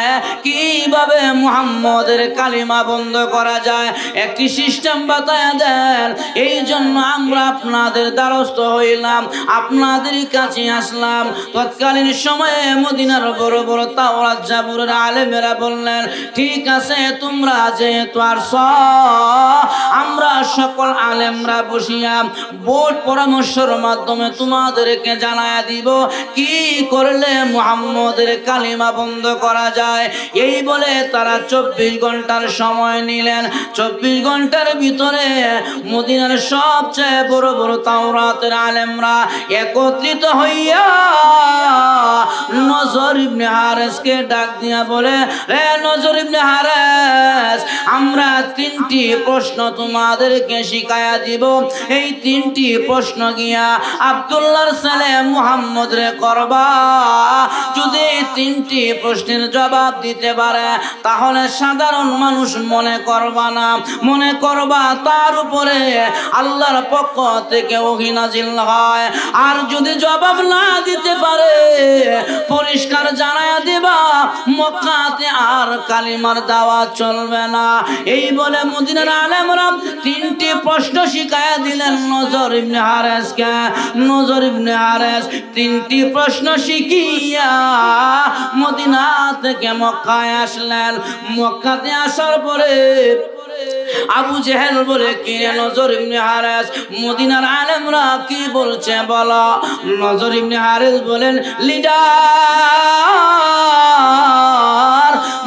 কিভাবে মুহাম্মদের কালিমা বন্ধ করা যায় একটি সিস্টেম বাতায়া দেন। এই জন্য আমরা আপনাদের দ্বারস্থ হইলাম, আপনাদের কাছে আসলাম। তৎকালীন সময়ে মদিনার বড় বড় তাওরাত জাবুরের আলেমেরা বললেন, ঠিক আছে, তোমরা যেহেতু আসছ, আমরা সকল আলেমরা বসিয়া বোর্ড পরামর্শের মাধ্যমে তোমাদেরকে জানায়া দিব কি করলে মুহাম্মদের কালিমা বন্ধ করা যায়। এই বলে তারা 24 ঘন্টার সময় নিলেন। 24 ঘন্টার ভিতরে মদিনার সবচেয়ে বড় বড় তাওরাতের আলেমরা একত্রিত হইয়া নজর ইবনে হারেসকে ডাক দিয়া বলে, রে নজর ইবনে হারেস, আমরা 3টি প্রশ্ন তোমাদেরকে শিখায়া দিব। এই 3টি প্রশ্ন গিয়া আব্দুল্লাহর ছেলে মুহাম্মদ রে করবা। যদি 3টি প্রশ্নের জবাব দিতে পারে তাহলে সাধারণ মানুষ মনে করবা না, মনে করবা তার উপরে আল্লাহর পক্ষ থেকে ওহী নাজিল হয়। আর যদি জবাব না দিতে পারে পরিষ্কার জানায়া দিবা মক্কাতে আর কালিমার দাওয়াত চলবে না। এই বলে মদিনার আলেমরা 3টি প্রশ্ন শিখায়া দিলেন নজর ইবনে হারেসকে। নজর ইবনে হারেস 3টি প্রশ্ন শিখিয়া মদিনা থেকে মক্কায় আসলেন। মক্কাতে আসার পরে আবু জেহেল বলে, কি নজর ইবনে হারেস, মদিনার আলেমরা কি বলছে বলো। নজর ইবনে হারেস বলেন, লিডার,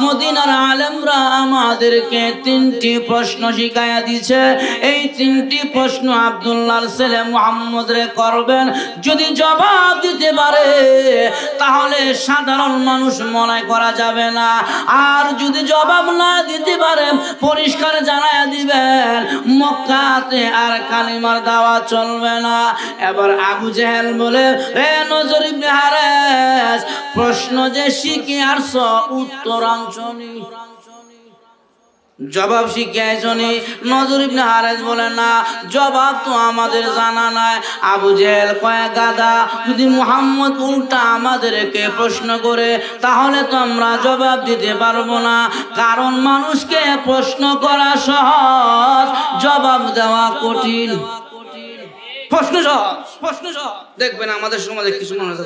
মদিনার আলেমরা আমাদেরকে 3টি প্রশ্ন শিখায়া দিছে। এই 3টি প্রশ্ন আব্দুল্লাহর ছেলে মুহাম্মদ রে করবেন। যদি জবাব দিতে পারে তাহলে সাধারণ মানুষ মনে করা যাবে না, আর যদি জবাব না দিতে পারে পরিষ্কার জানায়া দিবেন মক্কাতে আর কালিমার দাওয়াত চলবে না। এবার আবু জেহেল বলে, রে নজর ইবনে হারেস, প্রশ্ন যে শিখে আসছ উত্তর আনছনি, জবাব শিখাইছনি। নজর ইবনে হারেস বলে, না, জবাব তো আমাদের জানা নাই। আবু জেহেল কয়, গাদা, যদি মুহাম্মদ উল্টা আমাদেরকে প্রশ্ন করে তাহলে তো আমরা জবাব দিতে পারবো না, কারণ মানুষকে প্রশ্ন করা সহজ, জবাব দেওয়া কঠিন। প্রশ্ন সহজ, প্রশ্ন সহজ। দেখবেন আমাদের সমাজে কিছু মানুষ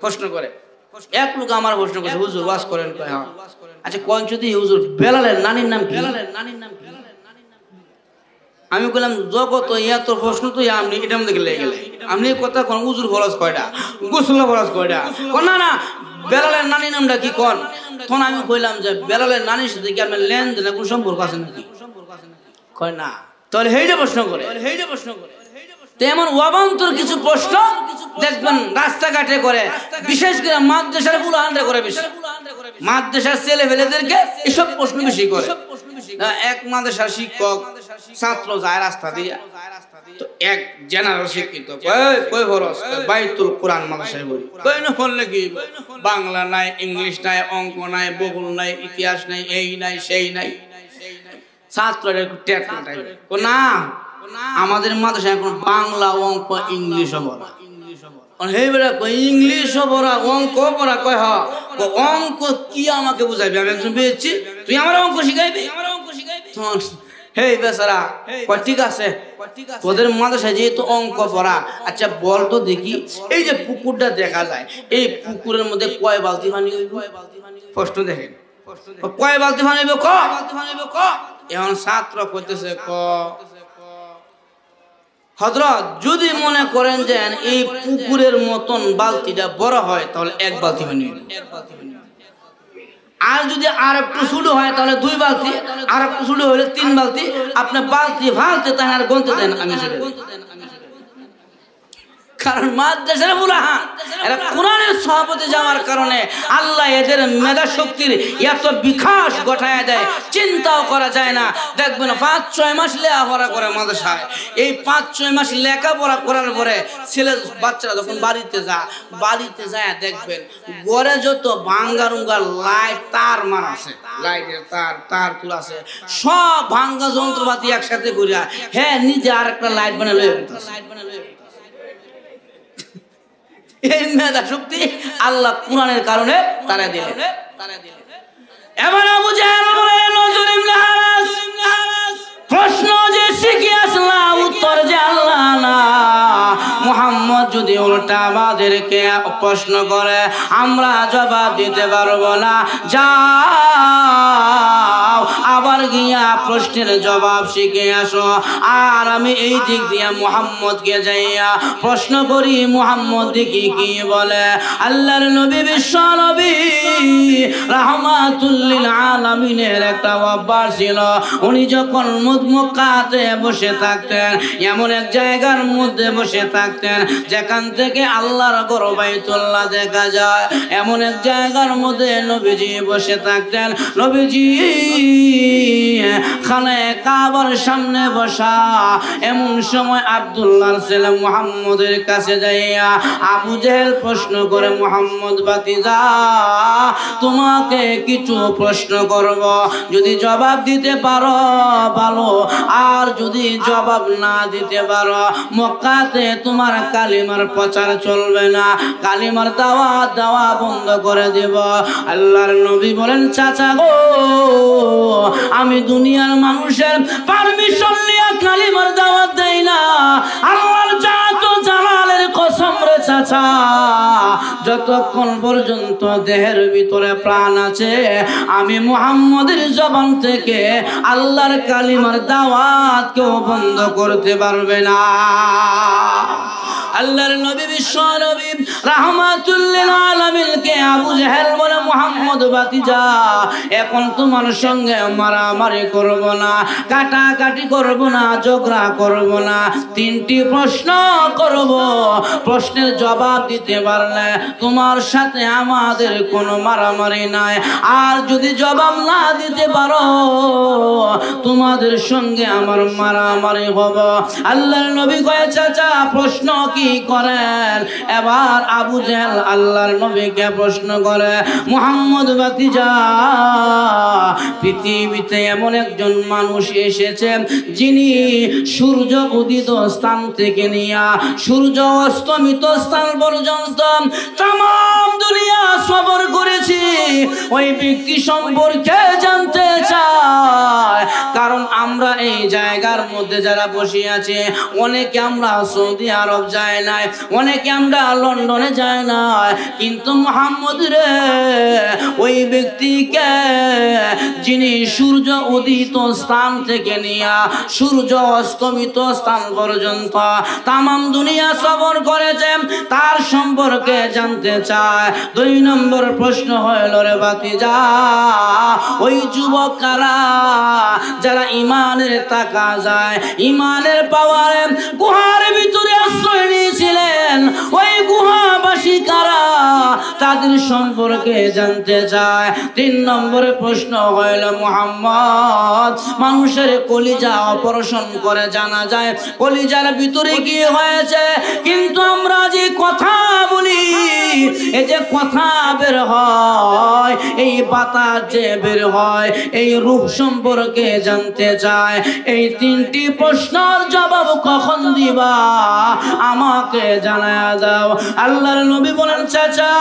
প্রশ্ন করে। এক লোক আমার প্রশ্ন করছে, হুজুর ওয়াজ করেন? আচ্ছা কোন যদি হুজুর বেলালের নানির নাম কি? আমি বললাম, জগত এত প্রশ্ন তো আপনি এটা মধ্যে গেলে গেলে আপনি কথা কোন হুজুর ফরজ কয়টা, গোসল ফরজ কয়টা? না না, বেলালের নানির নামটা কি কোন? তখন আমি কইলাম যে বেলালের নানির সাথে কি আপনার লেনদেন কোন সম্পর্ক আছে নাকি? কয় না। তাহলে হেইটা প্রশ্ন করে, হেইটা প্রশ্ন করে। তেমন অবান্তর কিছু প্রশ্ন দেখবেন রাস্তাঘাটে করে, বিশেষ করে মাদ্রাসার বুলাহানরা করে, বেশি মাদ্রাসার ছেলে ফেলেদেরকে এসব প্রশ্ন বেশি করে। এক মাদ্রাসার শিক্ষক ছাত্র যায় রাস্তা দিয়ে, তো এক জেনারেল শিক্ষিত কই ফরজ, বাইতুল কোরআন মাদ্রাসায় বলি। কই না বললে কি, বাংলা নাই, ইংলিশ নাই, অঙ্ক নাই, ভূগোল নাই, ইতিহাস নাই, এই নাই সেই নাই। ছাত্ররা একটু টেক নাটাই, না আমাদের মাদ্রাসায় এখন বাংলা, অঙ্ক, ইংলিশও পড়া। ইংলিশও পড়া, অঙ্ক পড়া। কয় হ, অঙ্ক কি আমাকে বুঝাইবি? আমি একজন পেয়েছি, তুই আমার অঙ্ক শিখাইবি? হে বেচারা কয়, ঠিক আছে, তোদের মাদ্রাসায় যেহেতু অঙ্ক পড়া, আচ্ছা বল তো দেখি, এই যে পুকুরটা দেখা যায়, এই পুকুরের মধ্যে কয় বালতি পানি হইব? প্রশ্ন দেখেন, কয় বালতি পানি হইব? ক। এখন ছাত্র কইতেছে ক। হযরত যদি মনে করেন যে এই পুকুরের মতন বালতিটা বড় হয় তাহলে এক বালতি পানি, আর যদি আর একটু ছোট হয় তাহলে 2 বালতি, আর একটু ছোট হলে 3 বালতি। আপনি বালতি ফালতে দেন আর গনতে দেন, আমি ছেড়ে দেন। কারণ মাদ্রাসার বুলাহান এরা কোরআনের সহবতে যাওয়ার কারণে আল্লাহ এদের মেধা শক্তির এত বিকাশ ঘটায় দেয়, চিন্তাও করা যায় না। দেখবেন 5-6 মাস লেখাপড়া করে মাদ্রাসায়, এই 5-6 মাস লেখাপড়া করার পরে ছেলে বাচ্চারা যখন বাড়িতে যায় দেখবেন ঘরে যত ভাঙ্গারুঙ্গা লাইট তার মার আছে, লাইটের তার তুল আছে, সব ভাঙ্গা যন্ত্রপাতি একসাথে করিয়া হ্যাঁ নিজে আর একটা লাইট বানিয়ে লয়ে এই মেধা শক্তি আল্লাহ কোরআনের কারণে তারা দিলেন। এবার আবু জাহেল বলে নজরুল ইবনে প্রশ্ন যে শিখে আসলাম উত্তর যে আল্লাহ না, মুহাম্মদ যদি উল্টা আমাদেরকে প্রশ্ন করে আমরা জবাব দিতে পারবো না, যাও আবার গিয়া প্রশ্নের জবাব শিখে আসো। আর আমি এই দিক দিয়া মুহাম্মদকে যাইয়া প্রশ্ন করি মুহাম্মদ দেখি কি বলে। আল্লাহর নবী বিশ্ব নবী রাহমাতুল লিল আলামিনের একটা অভ্যাস ছিল, উনি যখন মক্কাতে বসে থাকতেন এমন এক জায়গার মধ্যে বসে থাকতেন যেখান থেকে আল্লাহর ঘর বাইতুল্লাহ দেখা যায়, এমন এক জায়গার মধ্যে নবীজি বসে থাকতেন। নবীজি খানায়ে কাবার সামনে বসা, এমন সময় আব্দুল্লাহর ছেলে মুহাম্মদের কাছে যাইয়া আবু জেহেল প্রশ্ন করে, মুহাম্মদ বাতিজা তোমাকে কিছু প্রশ্ন করব, যদি জবাব দিতে পারো ভালো, আর যদি জবাব না দিতে পারো মক্কাতে তোমার কালিমার প্রচার চলবে না, কালিমার দাওয়াত দেওয়া বন্ধ করে দেব। আল্লাহর নবী বলেন চাচা গো আমি দুনিয়ার মানুষের পারমিশন নিয়ে কালিমার দাওয়াত দেই না, আল্লাহর জাত ও জালালের কসম রে চাচা যতক্ষণ পর্যন্ত দেহের ভিতরে প্রাণ আছে আমি মুহাম্মদের জবান থেকে আল্লাহর কালিমার দাওয়াত কেউ বন্ধ করতে পারবে না। আল্লাহর নবী বিশ্ব নবী রাহমাতুল লিল আলামিনকে আবু জাহেল বলে মুহাম্মদ বাতিজা এখন তোমার সঙ্গে মারামারি করব না, কাটাকাটি করব না, ঝগড়া করব না, 3টি প্রশ্ন করব, প্রশ্নের জবাব দিতে পারলে তোমার সাথে আমাদের কোনো মারামারি নাই, আর যদি জবাব না দিতে পারো তোমাদের সঙ্গে আমার মারামারি হবে। আল্লাহর নবী কয় চাচা প্রশ্ন কি করেন? এবার আবু জেহেল আল্লাহর নবীকে প্রশ্ন করে, মুহাম্মদ বাতিজা পৃথিবীতে এমন একজন মানুষ এসেছেন যিনি সূর্য উদিত স্থান থেকে নিয়ে সূর্য অস্তমিত স্থান পর্যন্ত तमाम দুনিয়া সফর করেছি, ওই ব্যক্তি সম্পর্কে জানতে চায়। কারণ আমরা এই জায়গার মধ্যে যারা বসে আছে অনেকে আমরা সৌদি আরব যায় নাই, অনেকে আমরা লন্ডনে যায় নাই, কিন্তু মুহাম্মদ রে ওই ব্যক্তিকে যিনি সূর্য উদিত স্থান থেকে নিয়ে সূর্য অস্তমিত স্থান পর্যন্ত तमाम দুনিয়া সফর করেছেন তার সম্পর্কে জানতে চায়। 2 নম্বর প্রশ্ন হলো রে বাতিজা ওই যুবকরা যারা ইমানের টাকা যায় ইমানের পাওয়ারে গুহার ভিতরে আশ্রয় নিয়েছিলেন, ওই গুহাবাসী কারা তাদের সম্পর্কে জানতে চায়। 3 নম্বরে প্রশ্ন হলো মুহাম্মদ মানুষের কলিজা অপারেশন করে জানা যায় কলিজার ভিতরে কি হয়েছে, কিন্তু আমরা যে কথা বলি এই যে কথা বের হয় এই বাতাস যে বের হয় এই রূহ সম্পর্কে জানতে চায়। এই 3টি প্রশ্নের জবাব কখন দিবা আমাকে জানায়া দাও। আল্লাহর নবী বলেন চাচা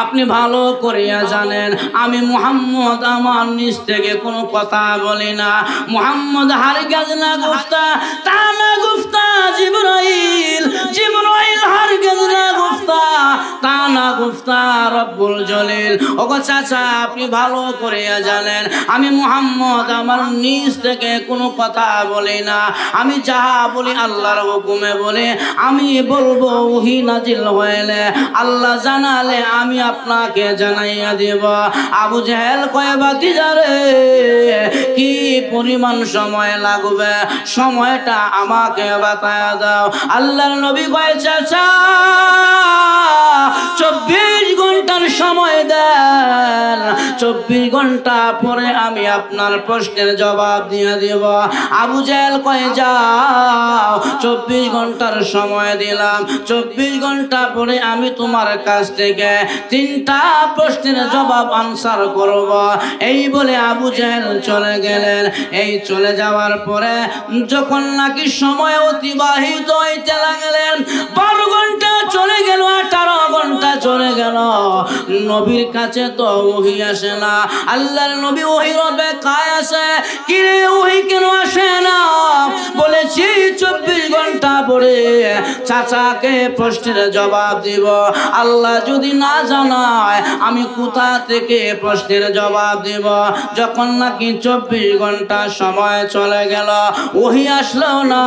আপনি ভালো করিয়া জানেন আমি মুহাম্মদ আমার নিজ থেকে কোনো কথা বলি না। মুহাম্মদ হারগিজ না গুফতা তা না গুফতা জিবরাইল হারগিজ না গুফতা তা না গুফতা রব্বুল জলিল। ওগো চাচা, আপনি ভালো করে জানেন আমি মুহাম্মদ আমার নিজ থেকে কোনো কথা বলি না, আমি যাহা বলি আল্লাহর হুকুমে বলি। আমি বলবো ওহী নাজিল হইলে আল্লাহ জানালে আমি আপনাকে জানাইয়া দেব। আবু জেহেল কয় ভাতিজা রে, কি পরিমাণ সময় লাগবে, সময়টা আমাকে বাতায়া দাও। আল্লাহর নবী কয় চাচা 24 ঘন্টার সময় দেন, 24 ঘন্টা পরে আমি আপনার প্রশ্নের জবাব দিয়ে দেব। আবু জেহেল কয় যাও, 24 ঘন্টার সময় দিলাম, 24 ঘন্টা পরে আমি তোমার কাছ থেকে 3টা প্রশ্নের জবাব আনসার করব। এই বলে আবু জেহেল চলে গেলেন। এই চলে যাওয়ার পরে যখন নাকি সময় অতিবাহিত হইতে লাগলেন, 12 ঘন্টা চলে গেল, 18 ঘন্টা চলে গেল, নবীর কাছে তো ওহী আসে না। আল্লাহর নবী ওহীর অপেক্ষায় আছে। কি রে, ওহী কেন আসে না? বলেছি 24 ঘন্টা পরে চাচাকে প্রশ্নের জবাব দিব। আল্লাহ যদি না জানায় আমি কোথা থেকে প্রশ্নের জবাব দিব? যখন নাকি 24 ঘন্টা সময় চলে গেল, ওহী আসলো না।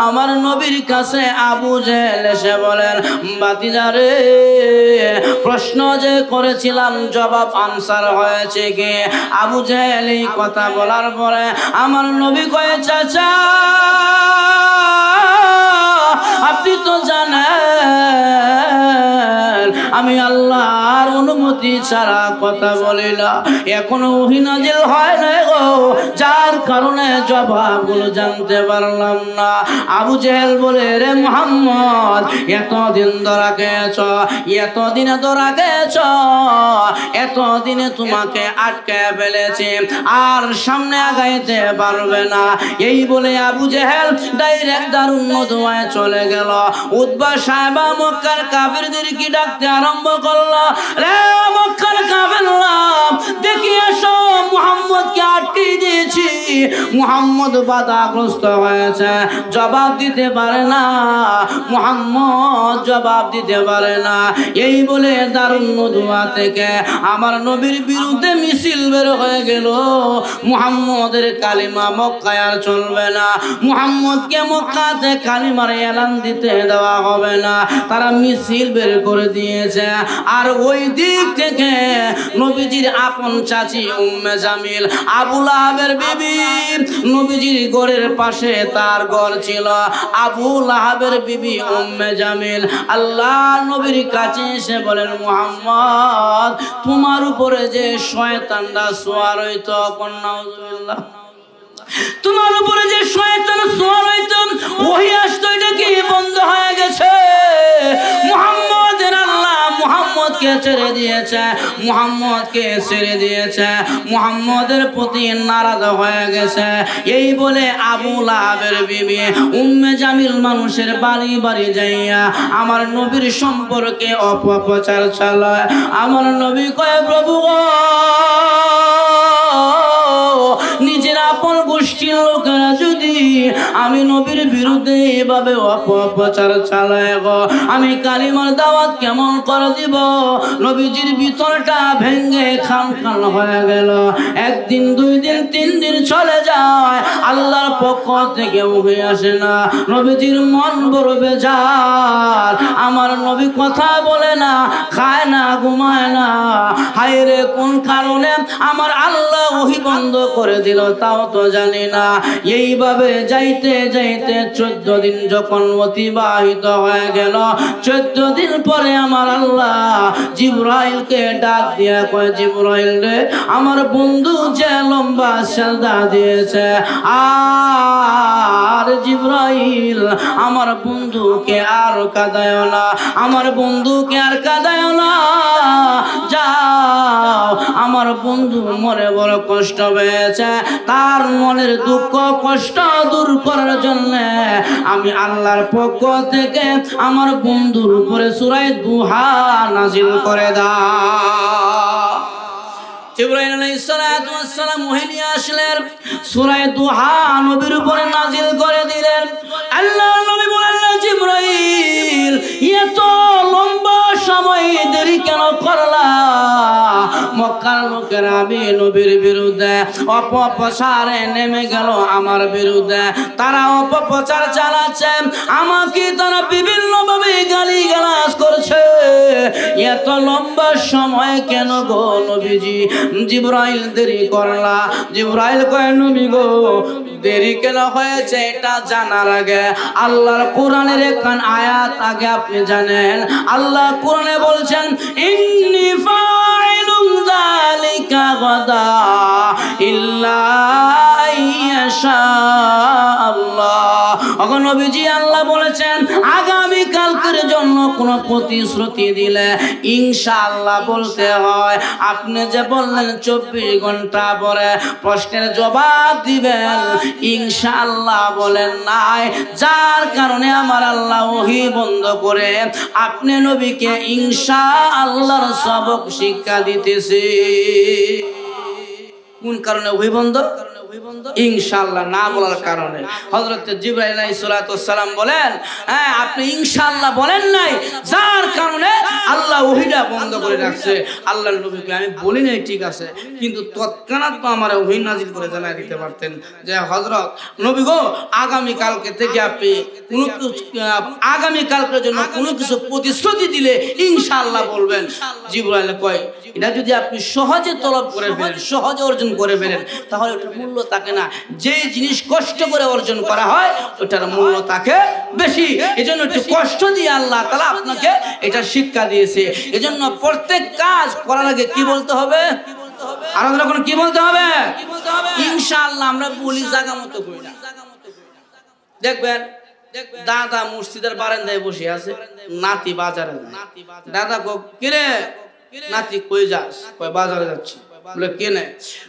আমার নবীর কাছে আবু জেহেল এসে বলেন, ভাতিজা রে, প্রশ্ন যে করেছিলাম জবাব আনসার হয়েছে কি? আবু জেহেল এই কথা বলার পরে আমার নবী কয়ে চাচা আপনি তো জানেন আমি আল্লাহর অনুমতি ছাড়া কথা বলি না, এখনো ওহী নাজিল হয় না গো, যার কারণে জবাবগুলো জানতে পারলাম না। আবু জেহেল বলে, রে মুহাম্মদ, এতদিন ধরা গেছ, এতদিনে ধরা গেছ, এতদিনে তোমাকে আটকে ফেলেছে, আর সামনে আগাইতে পারবে না। এই বলে আবু জেহেল ডাইরেক্ট দারুন নদওয়ায় চলে গেল। উতবা সাহেবা মক্কার কাফিরদের কি ডাকতে আরম্ভ করলো, রে মক্কার কাফেররা দেখি এসো, মুহাম্মদকে আটকে দিয়েছি, মুহাম্মদ বাধাগ্রস্ত হয়েছে, জবাব দিতে পারে না, মুহাম্মদ জবাব দিতে পারে না। এই বলে দারুন নদওয়া থেকে আমার নবীর বিরুদ্ধে মিছিল বের হয়ে গেল। মুহাম্মদের কালিমা মক্কায় আর চলবে না, মুহাম্মদকে মক্কাতে কালিমার এলান দিতে দেওয়া হবে না। তারা মিছিল বের করে দিয়েছে। আর ওই দিক থেকে নবীজির আপন চাচি উম্মে জামিল, আবু লাহাবের বিবি, নবীজির ঘরের পাশে তার ঘর ছিল, আবু লাহাবের বিবি উম্মে জামিল আল্লাহ নবীর কাছে এসে বলেন, মুহাম্মদ তোমার উপরে যে শয়তানরা সওয়ার হইতো, নাউজুবিল্লাহ, তোমার উপরে যে শয়তান সওয়ার হইতো, ওহী আসতো, এটা কি বন্ধ হয়ে গেছে? মুহাম্মদের আল্লাহ মুহাম্মদকে ছেড়ে দিয়েছে, মুহাম্মদকে ছেড়ে দিয়েছে, মুহাম্মদের প্রতি নারাজ হয়ে গেছে। এই বলে আবু লাহাবের বিবি উম্মে জামিল মানুষের বাড়ি বাড়ি যাইয়া আমার নবীর সম্পর্কে অপপ্রচার চালায়। আমার নবী কয়, প্রভু গো, নিজের আপন গোষ্ঠীর লোকেরা যদি আমি নবীর বিরুদ্ধে এভাবে অপপ্রচার চালায় গো, আমি কালিমার দাওয়াত কেমন করে দিব? নবীজির ভিতরটা ভেঙ্গে খান খান হয়ে গেল। একদিন, 2 দিন, 3 দিন চলে যায়, আল্লাহর পক্ষ থেকে ওহী আসে না। নবীজির মন বড় বেজার, আমার নবী কথা বলে না, খায় না, ঘুমায় না। হায় রে, কোন কারণে আমার আল্লাহ ওহী বন্ধ করে দিল তাও তো জানি না। এইভাবে যাইতে যাইতে 14 দিন যখন অতিবাহিত হয়ে গেল, 14 দিন পরে আমার আল্লাহ জিবরাইলকে ডাক দিয়া কয়, জিবরাইল রে, আমার বন্ধু যে লম্বা সাজদা দিয়েছে, আর জিবরাইল আমার বন্ধুকে আর কাঁদায় না, আমার বন্ধুকে আর কাঁদায় না, যাও, আমার বন্ধু মনে বড় কষ্ট পেয়েছে, তার মনের দুঃখ কষ্ট দূর করার জন্য আমি আল্লাহর পক্ষ থেকে আমার বন্ধুর উপরে সূরা দুহা নাজিল করে দাও। জিবরাইল আলাইহিস সালাতু ওয়াস সালাম ওহী নিয়ে আসলেন, সূরা দুহা নবীর উপরে নাজিল করে দিলেন। আল্লাহর নবী বললেন, জিবরাইল এত লম্বা সময় মক্কার লোকেরা আমি নবীর বিরুদ্ধে অপপ্রচারে নেমে গেল আমার বিরুদ্ধে তারা অপপ্রচার চালাচ্ছে আমাকে তারা বিভিন্ন ভাবে গালিগালাজ করছে এত লম্বা সময় কেন গো নবীজি জিবরাইল দেরি করলা জিবরাইল কয় নবী গো দেরি কেন হয়েছে এটা জানার আগে আল্লাহর কোরআনের একখান আয়াত আগে আপনি জানেন আল্লাহ কোরআনে বলছেন ইন্নী ফাইলুম যালিকা গাদা ইল্লা ইয়াশা আল্লাহ ওগো নবীজি আল্লাহ বলেছেন আগামী কালকের জন্য কোন প্রতিশ্রুতি দিলে ইনশাআল্লাহ বলতে হয় আপনি যে বললেন 24 ঘন্টা পরে প্রশ্নের জবাব দিবেন ইনশাআল্লাহ বলেন নাই যার কারণে আমার আল্লাহ ওহী বন্ধ করে আপনি নবীকে ইনশাআল্লাহর সবক শিক্ষা দিতেছে কোন কারণে ওহী বন্ধ ইনশাআল্লাহ না বলার কারণে হযরত জিবরাইল আলাইহিস সালাতু ওয়াস সালাম বলেন হ্যাঁ আপনি ইনশাআল্লাহ বলেন নাই যার কারণে আল্লাহ ওহীটা বন্ধ করে রাখছে আল্লাহর নবীকে আমি বলি নাই ঠিক আছে কিন্তু তৎক্ষণাৎ তো আমার ওহী নাজিল করে জানাই দিতে পারতেন যে হযরত নবী গো আগামী কালকে থেকে আপনি আগামী কালকের জন্য কোনো কিছু প্রতিশ্রুতি দিলে ইনশাআল্লাহ বলবেন জিবরাইল কয় এটা যদি আপনি সহজে তলব করে ফেলেন সহজে অর্জন করে ফেলেন তাহলে ওটার মূল্য থাকে না যে জিনিস কষ্ট করে অর্জন করা হয় ওটার মূল্য থাকে বেশি এজন্য একটু কষ্ট দিয়ে আল্লাহ তাআলা আপনাকে এটা শিক্ষা দিয়েছে এজন্য প্রত্যেক কাজ করার আগে কি বলতে হবে আর যখন কি বলতে হবে ইনশাআল্লাহ আমরা বলি জায়গা মতো করি না দেখবেন দাদা মসজিদের বারান্দায় বসে আছে নাতি বাজারে যায় দাদা কো কিরে নাতি কই যাস কই বাজারে যাচ্ছি বলে কেনে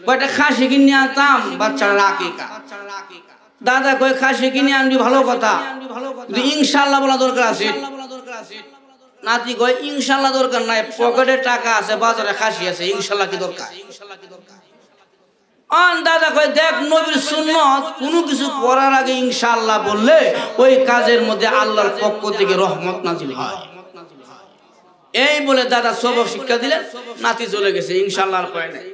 কয়টা খাসি কিনে আনতাম বাচ্চারা রাকিকা দাদা কই খাসি কিনে আনবি ভালো কথা ইনশাআল্লাহ বলা দরকার আছে নাতি কই ইনশাআল্লাহ দরকার নাই পকেটে টাকা আছে বাজারে খাসি আছে ইনশাআল্লাহ কি দরকার দাদা কই দেখ নবীর সুন্নাত কোনো কিছু করার আগে ইনশাআল্লাহ বললে ওই কাজের মধ্যে আল্লাহর পক্ষ থেকে রহমত নাজিল হয় এই বলে দাদা সবক শিক্ষা দিলেন নাতি চলে গেছে ইনশাআল্লাহ আর কয় নাই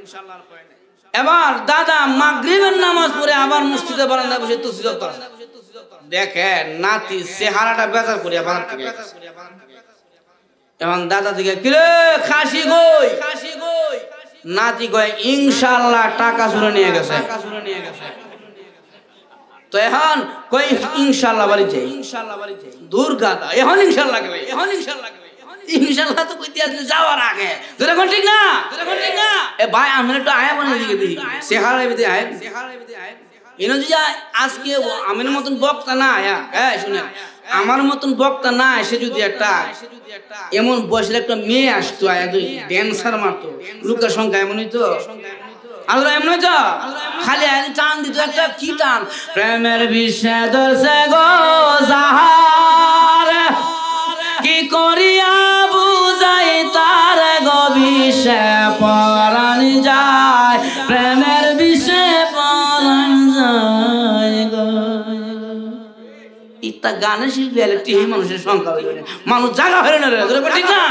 এবার দাদা মাগরিবের নামাজ পড়ে আবার মসজিদে বারান্দায় বসে তাসবিহ করে দেখে নাতি চেহারাটা বেজার করে বাজার থেকে এবং দাদা দিকে কিরে খাসি কই নাতি কয় ইনশাআল্লাহ টাকা চুরে নিয়ে গেছে তো এখন কই ইনশাআল্লাহ বাড়ি যাই দূর গাদা এখন ইনশাআল্লাহ গেলে ইনশাআল্লাহ তো কইতে আসলে যাওয়ার আগে তোরা কোন ঠিক না এ ভাই আমরা একটু আয়া বানিয়ে দিকে দিই চেহারা বিতে আয় ইনো যে আজকে আমির মতন বক্তা না আয়া হ্যাঁ শুনেন আমার মতন বক্তা না এসে যদি একটা এমন বয়সের একটা মেয়ে আসতো দুই ড্যান্সার মারতো লোকের সংখ্যা এমনই তো আল্লাহ এমনই তো খালি টান দিত একটা কি টান প্রেমের বিষয় ধরছে গো জাহার কি করিয়া বুঝাই তার গো বিষয় পরাণ যায় প্রেমের বিষয় পরাণ যায় গো ইত্তা গানের শিল্পী একটি মানুষের সংখ্যা হইল মানুষ জায়গা হইল না ঠিক না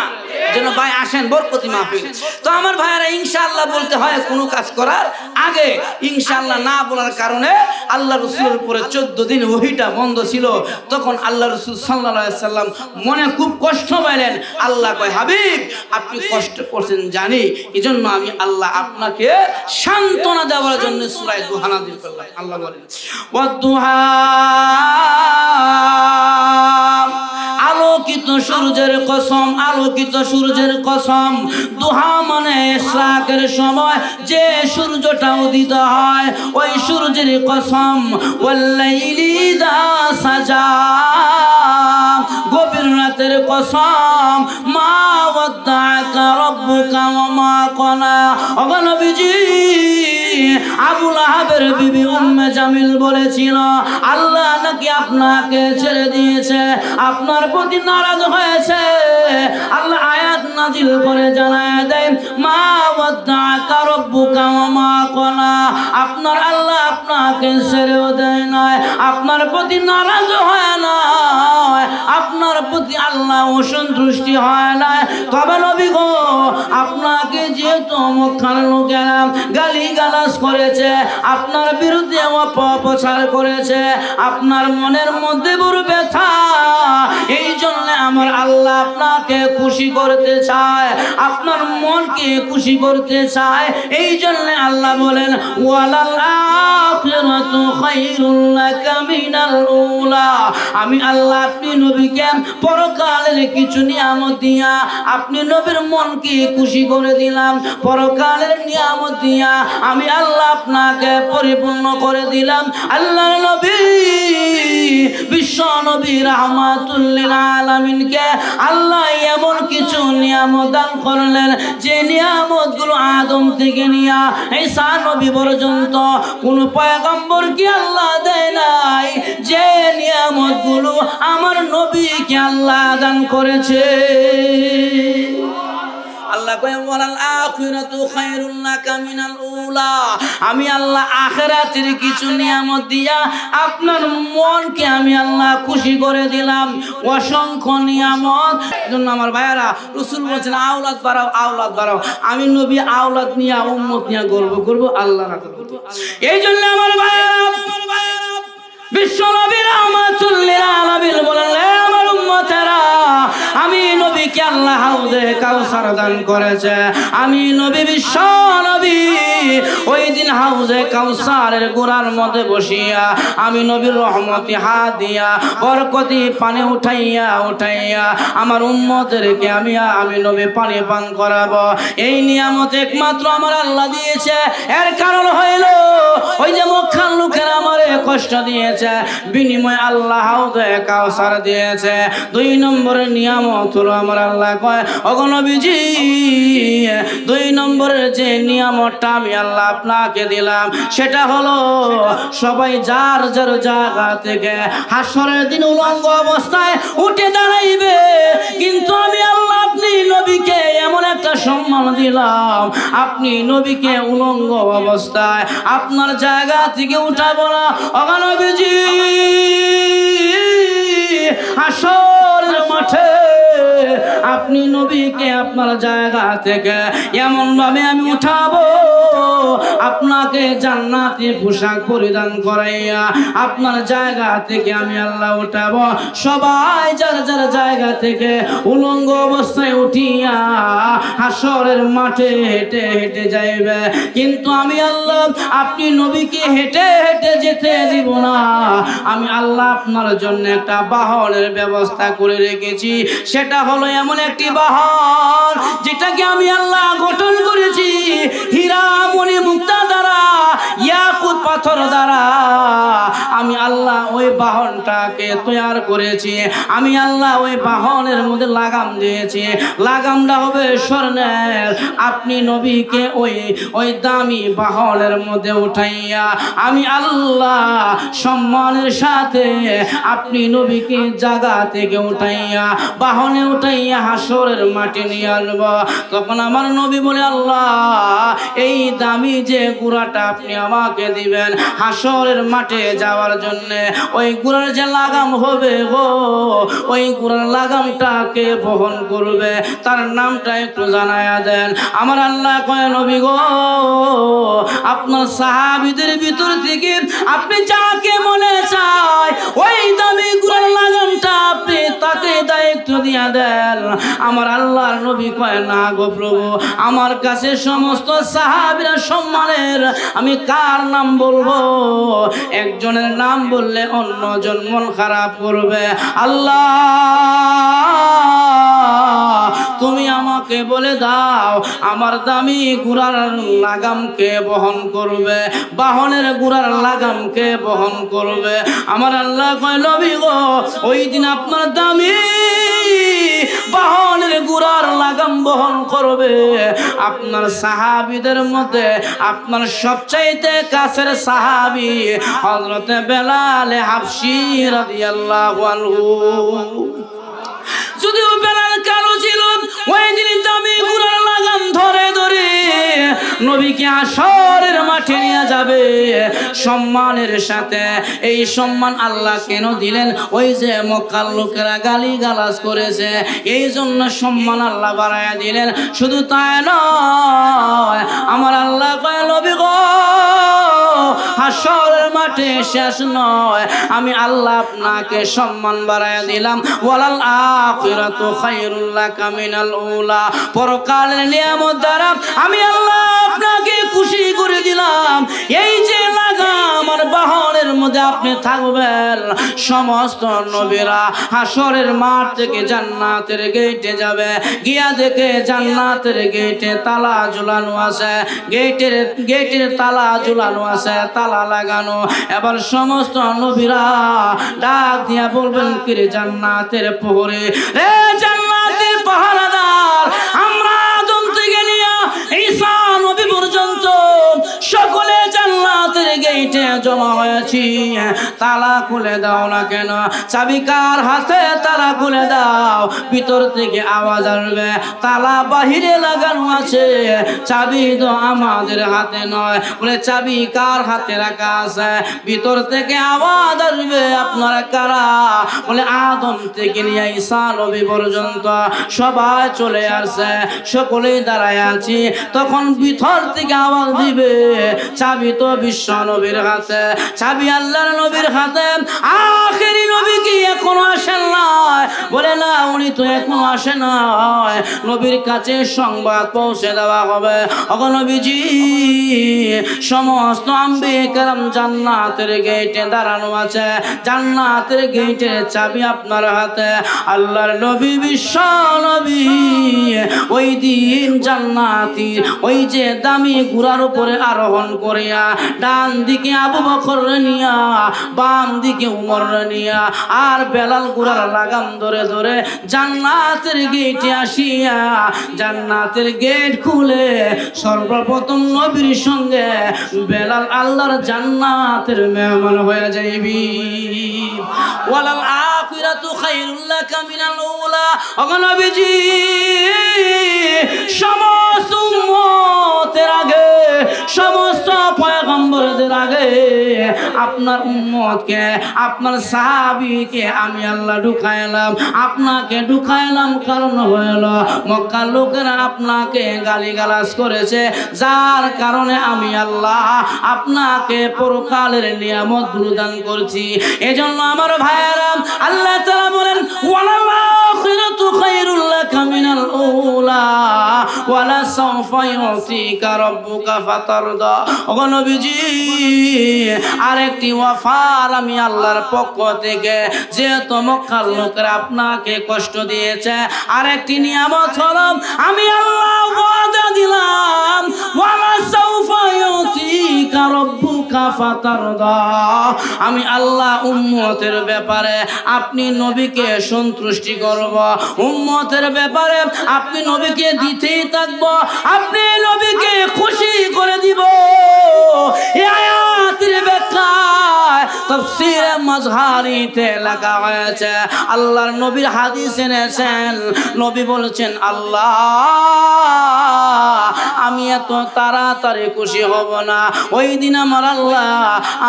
যেন ভাই আসেন বরকতি মাহফিল তো আমার ভাইয়ারা ইনশাআল্লাহ বলতে হয় কোনো কাজ করার আগে ইনশাআল্লাহ না বলার কারণে আল্লাহ রাসূলের উপরে 14 দিন ওহীটা বন্ধ ছিল তখন আল্লাহ রাসূল সাল্লাল্লাহু আলাইহি সাল্লাম মনে খুব কষ্ট পেলেন আল্লাহ কয় হাবিব আপনি কষ্ট করছেন জানি এজন্য আমি আল্লাহ আপনাকে সান্ত্বনা দেওয়ার জন্য সূরা দুহা নাযিল করলাম আল্লাহ বলেন ওয়াদুহা আলোকিত সূর্যের কসম আলোকিত সূর্যের কসম দুহা মানে ইশরাকের সময় যে সূর্যটা উদিত হয় ওই সূর্যের কসম ওয়াল্লাইলি ইযা সাজা গভীর রাতের কসম মা ওয়াদ্দাকা রাব্বুকা ওয়া মা ক্বালা ও নবীজি আবু লাহাবের বিবি উম্মে জামিল বলেছিল আল্লাহ নাকি আপনাকে ছেড়ে দিয়েছে আপনার প্রতি নারাজ হয়েছে আল্লাহ আয়াত নাজিল করে জানায় দেয় মা ওয়াদ্দাকা রাব্বুকা ওয়া মা ক্বালা আপনার আল্লাহ আপনাকে ছেড়েও দেয় না আপনার প্রতি নারাজ হয় না আপনার প্রতি আল্লাহ অসন্তুষ্টি হয় না। তবে নবী গো আপনাকে যেহেতু মক্কার লোকেরা গালিগালাজ করেছে, আপনার বিরুদ্ধে অপপ্রচার করেছে, আপনার মনের মধ্যে বড় ব্যথা, এই জন্য আমার আল্লাহ আপনাকে খুশি করতে চায়, আপনার মনকে খুশি করতে চায়। এই জন্য আল্লাহ বলেন ওয়ালাল আখিরাতু খায়রুল লাকা মিনাল উলা। আমি আল্লাহ আপনি নবীকে পরকালের কিছু নিয়ামত দিয়া আপনি নবীর মনকে খুশি করে দিলাম, পরকালের নিয়ামত দিয়া আমি আল্লাহ আপনাকে পরিপূর্ণ করে দিলাম। আল্লাহর নবী বিশ্ব নবী রাহমাতুল লিল আলামিনকে আল্লাহ এমন কিছু নিয়ামত দান করলেন যে নিয়ামতগুলো আদম থেকে নিয়া ঈসা নবী পর্যন্ত কোন পয়গম্বরকে আল্লাহ দেয় নাই, যে নিয়ামতগুলো আমার নবীকে আল্লাহ দান করেছে। আল্লাহ কয় ওয়ালাল আখিরাতু খায়রুল লাকা মিনাল উলা। আমি আল্লাহ আখিরাতের কিছু নিয়ামত দিয়া আপনার মনকে আমি আল্লাহ খুশি করে দিলাম, অসংখ্য নিয়ামত। জন্য আমার ভাইয়ারা রাসূল বলেছেন আওলাদ বাড়াও, আওলাদ বাড়াও। আমি নবী আওলাদ নিয়ে উম্মত নিয়ে গর্ব করব আল্লাহ রাখবো। এই জন্য আমার ভাইয়ারা বিশ্ব নবী রাহমাতুল লিল আলামিন বলেন আমার উম্মতেরা আমি নবীকে আল্লাহ হাউজে কাউসার দান করেছে। আমি নবী বিশ্ব নবী ওই দিন হাউজে কাউসারের গোড়ার মধ্যে বসিয়া আমি নবীর রহমতি হাত দিয়া বরকতি পানি উঠাইয়া উঠাইয়া আমার উম্মতদেরকে আমি নবী পানি পান করাবো। এই নিয়ামত একমাত্র আমার আল্লাহ দিয়েছে। এর কারণ হইল ওই যে মক্কার লোকেরা আমারে কষ্ট দিয়েছে, বিনিময় আল্লাহ হাউজে কাউসার দিয়েছে। 2 নম্বরের নিয়ামত হলো আমার আল্লাহ কয় ওগো নবীজি 2 নম্বরের যে নিয়ামতটা আমি আল্লাহ আপনাকে দিলাম সেটা হলো সবাই যার যার জায়গা থেকে হাসরের দিন উলঙ্গ অবস্থায় উঠে দাঁড়াইবে, কিন্তু আমি আল্লাহ আপনি নবীকে এমন একটা সম্মান দিলাম, আপনি নবীকে উলঙ্গ অবস্থায় আপনার জায়গা থেকে উঠাবো না। ওগো নবীজি হাসরের মাঠে আপনি নবীকে আপনার জায়গা থেকে এমন ভাবে আমি উঠাবো, আপনাকে জান্নাতি পোশাক পরিধান করাইয়া আপনার জায়গা থেকে আমি আল্লাহ উঠাবো। সবাই যার যার জায়গা থেকে উলঙ্গ অবস্থায় উঠিয়া হাসরের মাঠে হেঁটে হেঁটে যাইবে, কিন্তু আমি আল্লাহ আপনি নবীকে হেঁটে হেঁটে যেতে দিব না। আমি আল্লাহ আপনার জন্য একটা বাহনের ব্যবস্থা করে রেখেছি, সেটা হলো এমন একটি বাহন যেটাকে আমি আল্লাহ গঠন করেছি হীরা মণি মুক্তা দ্বারা, ইয়াকুত পাথর দ্বারা। আমি আল্লাহ ওই বাহনটাকে তৈয়ার করেছি, আমি আল্লাহ ওই বাহনের মধ্যে লাগাম দিয়েছি, লাগামটা হবে স্বর্ণের। আপনি নবীকে ওই দামি বাহনের মধ্যে উঠাইয়া আমি আল্লাহ সম্মানের সাথে আপনি নবীকে জায়গা থেকে উঠাইয়া বাহনে উঠাইয়া হাসরের মাঠে নিয়ে আসবো। তখন আমার নবী বলে আল্লাহ এই দামি যে গুড়াটা আপনি আমাকে দিবেন হাসরের মাঠে যাওয়ার জন্য, ওই গুড়ার যে লাগাম হবে গো, ওই গুড়ার লাগামটাকে বহন করবে, তার নামটা একটু জানায়া দেন। আমার আল্লাহ কয় নবী গো আপনার সাহাবীদের ভিতর থেকে আপনি যাকে মনে চায় ওই দামি গুড়ার লাগামটা আপনি তাকে দায়িত্ব দিয়া দেন। আমার আল্লাহর নবী কয় না গো প্রভু, আমার কাছে সমস্ত সাহাবীরা সম্মানের, আমি কার নাম বলবো? একজনের নাম বললে অন্যজন মন খারাপ করবে। আল্লাহ তুমি আমাকে বলে দাও আমার দামি গুড়ার লাগামকে বহন করবে, বাহনের গুড়ার লাগামকে বহন করবে। আমার আল্লাহ কয় নবী গো ওই দিন আপনার দামি বাহনের গুড়ার লাগাম বহন করবে আপনার সাহাবীদের মধ্যে আপনার সবচাইতে কাছের সাহাবী হযরত বেলাল হাবশী রাদিয়াল্লাহু আনহু। যদিও বেলাল কালো ছিল, ওই দিন দামি গুড়ার লাগাম ধরে ধরে নবী নবীকে হাসরের মাঠে নিয়ে যাবে সম্মানের সাথে। এই সম্মান আল্লাহ কেন দিলেন? ওই যে মক্কার লোকেরা গালিগালাজ করেছে, এই জন্য সম্মান আল্লাহ বাড়ায়া দিলেন। শুধু তাই নয়, আমার আল্লাহ কয় নবী গো হাসরের মাঠে শেষ নয়, আমি আল্লাহ আপনাকে সম্মান বাড়ায়া দিলাম। ওয়ালাল আখিরাতু খায়রুল লাকা মিনাল উলা, পরকালের নিয়ামত দ্বারা আমি আল্লাহ আপনাকে খুশি করে দিলাম। এই যে লাগাম আর বাহনের মধ্যে আপনি থাকবেন, সমস্ত নবীরা হাসরের মাঠ থেকে জান্নাতের গেটে যাবে, গিয়া দেখে জান্নাতের গেটে তালা ঝুলানো আছে, গেটের তালা ঝুলানো আছে, তালা লাগানো। এবার সমস্ত নবীরা ডাক দিয়া বলবেন, কিরে জান্নাতের প্রহরী, রে জান্নাতের পাহারাদার, আমরা আদম থেকে নিয়ে ঈসা নবী পর্যন্ত সকলে জান্নাতের গেটে জমা হয়েছি, তালা খুলে দাও না কেন? চাবি কার হাতে? তালা খুলে দাও। ভিতর থেকে আওয়াজ আসবে, তালা বাহিরে লাগানো আছে, চাবি তো আমাদের হাতে নয়। বলে চাবি কার হাতে রাখা আছে? ভিতর থেকে আওয়াজ আসবে, আপনারা কারা? বলে আদম থেকে নিয়ে ঈসা নবী পর্যন্ত সবাই চলে আসছে, সকলেই দাঁড়ায় আছি। তখন ভিতর থেকে আওয়াজ দিবে, চাবি তো বিশ্ব নবীর হাতে, চাবি আল্লাহর নবীর হাতে। আখেরি নবী কি এখনো আসেন নাই? বলে না, উনি তো এখনো আসে নাই। নবীর কাছে সংবাদ পৌঁছে দেওয়া হবে, ওগো নবীজি সমস্ত আম্বিয়া কেরাম জান্নাতের গেটে দাঁড়ানো আছে, জান্নাতের গেটের চাবি আপনার হাতে। আল্লাহর নবী বিশ্ব নবী ওই দিন জান্নাতীর ওই যে দামি ঘোড়ার উপরে আরোহণ করিয়া ডান দিকে আবু বকর নিয়া, বাম দিকে উমর নিয়া, আর বেলাল ঘোড়ার লাগাম ধরে ধরে জান্নাতের গেটে আসিয়া জান্নাতের গেট খুলে সর্বপ্রথম নবীর সঙ্গে বেলাল আল্লাহর জান্নাতের মেহমান হয়ে যাইবি। ওয়ালাল আখিরাতু খায়রুল লাকা মিনাল উলা, ওগো নবীজি সমস্ত উম্মতের আগে, সমস্ত পয়গম্বরদের আগে আপনার উম্মতকে, আপনার সাহাবীকে আমি আল্লাহ ঢুকাইলাম, আপনাকে ঢুকাইলাম। কারণ হইল মক্কার লোকেরা আপনাকে গালিগালাজ করেছে, যার কারণে আমি আল্লাহ আপনাকে পরকালের নিয়ামত প্রদান করছি। এজন্য আমার ভাইয়েরা আল্লাহ তাআলা বলেন, ওয়ালাল আখিরাতু খায়রুল লাকা মিনাল উলা ওয়ালা সাওফা ইউতিকা রাব্বুকা ফাতারদা। ওগো নবীজি আরেকটি ওয়াফার আমি আল্লাহর পক্ষ থেকে, যেহেতু মক্কার লোকেরা আপনাকে কষ্ট দিয়েছে, আরেকটি নিয়ামত হলো আমি আল্লাহ ওয়াদা দিলাম, ওয়ালা সাওফা ইউতিকা রাব্বুকা ফাতারদা। আমি আল্লাহ উম্মতের ব্যাপারে আপনি নবীকে সন্তুষ্টি করব, উম্মতের ব্যাপারে আপনি নবীকে দিতেই থাকব, আপনি নবীকে খুশি করে দিব। এই আয়াতের ব্যাখ্যা তাফসীরে মাযহারিতে লেখা হয়েছে, আল্লাহর নবীর হাদিস এনেছেন। নবী বলেছেন, আল্লাহ আমি এত তাড়াতাড়ি খুশি হব না। ওই দিন আমার আল্লাহ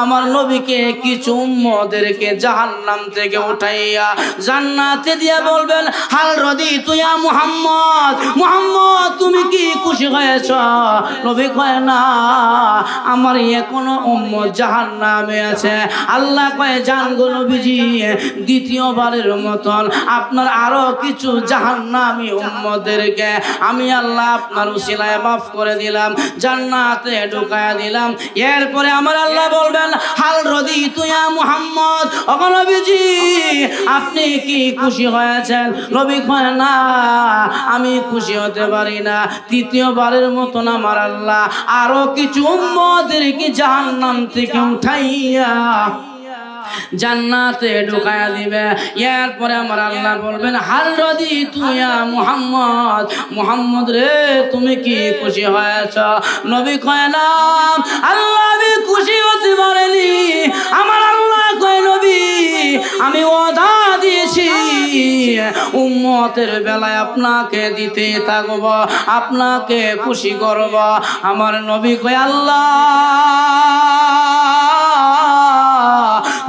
আমার নবীকে কিছু উম্মতদেরকে জাহান্নাম থেকে উঠাইয়া জান্নাতে দিয়ে বলবেন, হাল রাদিতু ইয়া মুহাম্মদ, মুহাম্মদ তুমি কি খুশি হয়েছ? নবী কয় না, আমার এখনো উম্মত জাহান্নামে আছে। আল্লাহ কয়, জান গো নবীজি, দ্বিতীয়বারের মতন আপনার আরো কিছু জাহান্নামী উম্মতদেরকে আমি আল্লাহ আপনার উসিলায় মাফ করে দিলাম, জান্নাতে ঢুকায়া দিলাম। এরপরে আমার আল্লাহ বলবেন, হাল রাদিতু ইয়া মুহাম্মদ, ওগো নবীজি আপনি কি খুশি হয়েছেন? নবী কয় না, আমি খুশি হতে পারি না। তৃতীয়বারের মতন আমার আল্লাহ আরো কিছু উম্মতদেরকে জাহান্নাম থেকে উঠাইয়া জান্নাতে ঢুকায়া দিবে। এরপরে আমার আল্লাহ বলবেন, হাল রাদিতু ইয়া মুহাম্মদ, মুহাম্মদ রে তুমি কি খুশি হয়েছ? নবী কয় না, আল্লাহ আমি খুশি হতে পারিনি। আমার আল্লাহ কয়, নবী আমি ওয়াদা দিয়েছি উম্মতের বেলায় আপনাকে দিতে থাকব, আপনাকে খুশি করব। আমার নবী কয় আল্লাহ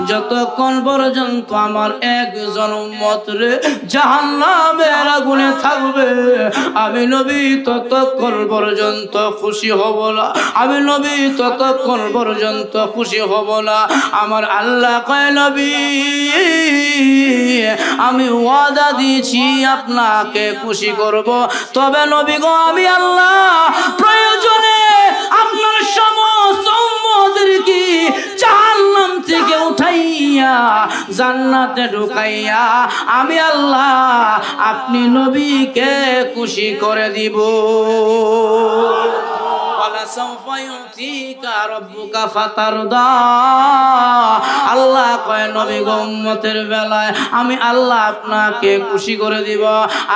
যতক্ষণ পর্যন্ত আমার একজন উম্মত রে জাহান্নামের আগুনে থাকবে আমি নবী ততক্ষণ পর্যন্ত খুশি হব না, আমি নবী ততক্ষণ পর্যন্ত খুশি হব না। আমার আল্লাহ কয় নবী আমি ওয়াদা দিয়েছি আপনাকে খুশি করব, তবে নবী গো আমি আল্লাহ প্রয়োজনে আপনার সমস্ত উম্মতদেরকে জাহান্নাম থেকে উঠাইয়া জান্নাতে ঢুকাইয়া আমি আল্লাহ আপনি নবীকে খুশি করে দিব। আল্লাহ কয় নবী গো উম্মতের বেলায় আমি আল্লাহ আপনাকে খুশি করে দিব।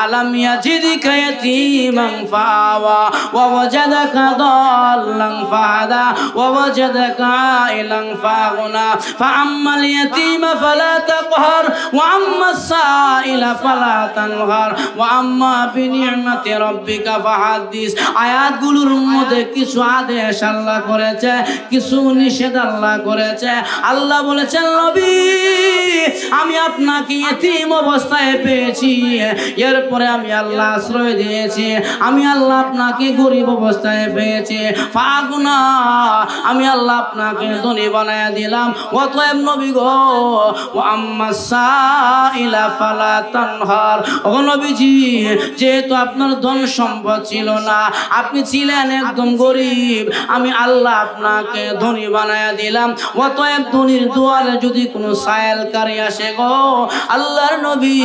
আলাম ইয়াজিদিকা ইয়াতীমান ফাআওয়া ওয়া ওয়াজাদাকা দাল্লান ফাহাদা ওয়া ওয়াজাদাকা আইলান ফাগনা ফাআম্মাল ইয়াতীমা ফালা তাকহার ওয়া আম্মাস সাইলা ফালা তানহার ওয়া আম্মা বিনি'মাতি রাব্বিকা ফাহাদ্দিস। আয়াতগুলোর মধ্যে কিছু আদেশ আল্লাহ করেছে, কিছু নিষেধ আল্লাহ করেছে। আল্লাহ বলেছেন নবী আমি আপনাকে ইতিম অবস্থায় পেয়েছি, এরপরে আমি আল্লাহ আশ্রয় দিয়েছি। আমি আল্লাহ আপনাকে গরিব অবস্থায় পেয়েছি, ফাগুনা আমি আল্লাহ আপনাকে ধনী বানায়া দিলাম। অতএব নবী গো ও আম্মা সাইলা ফালা তানহার, ও নবীজি যেহেতু আপনার ধন সম্পদ ছিল না, আপনি ছিলেন একদম গরিব, আমি আল্লাহ আপনাকে ধনী বানায়া দিলাম। অতএব ধনীর দুয়ারে যদি কোনো সায়েলকারী আসে গো আল্লাহর নবী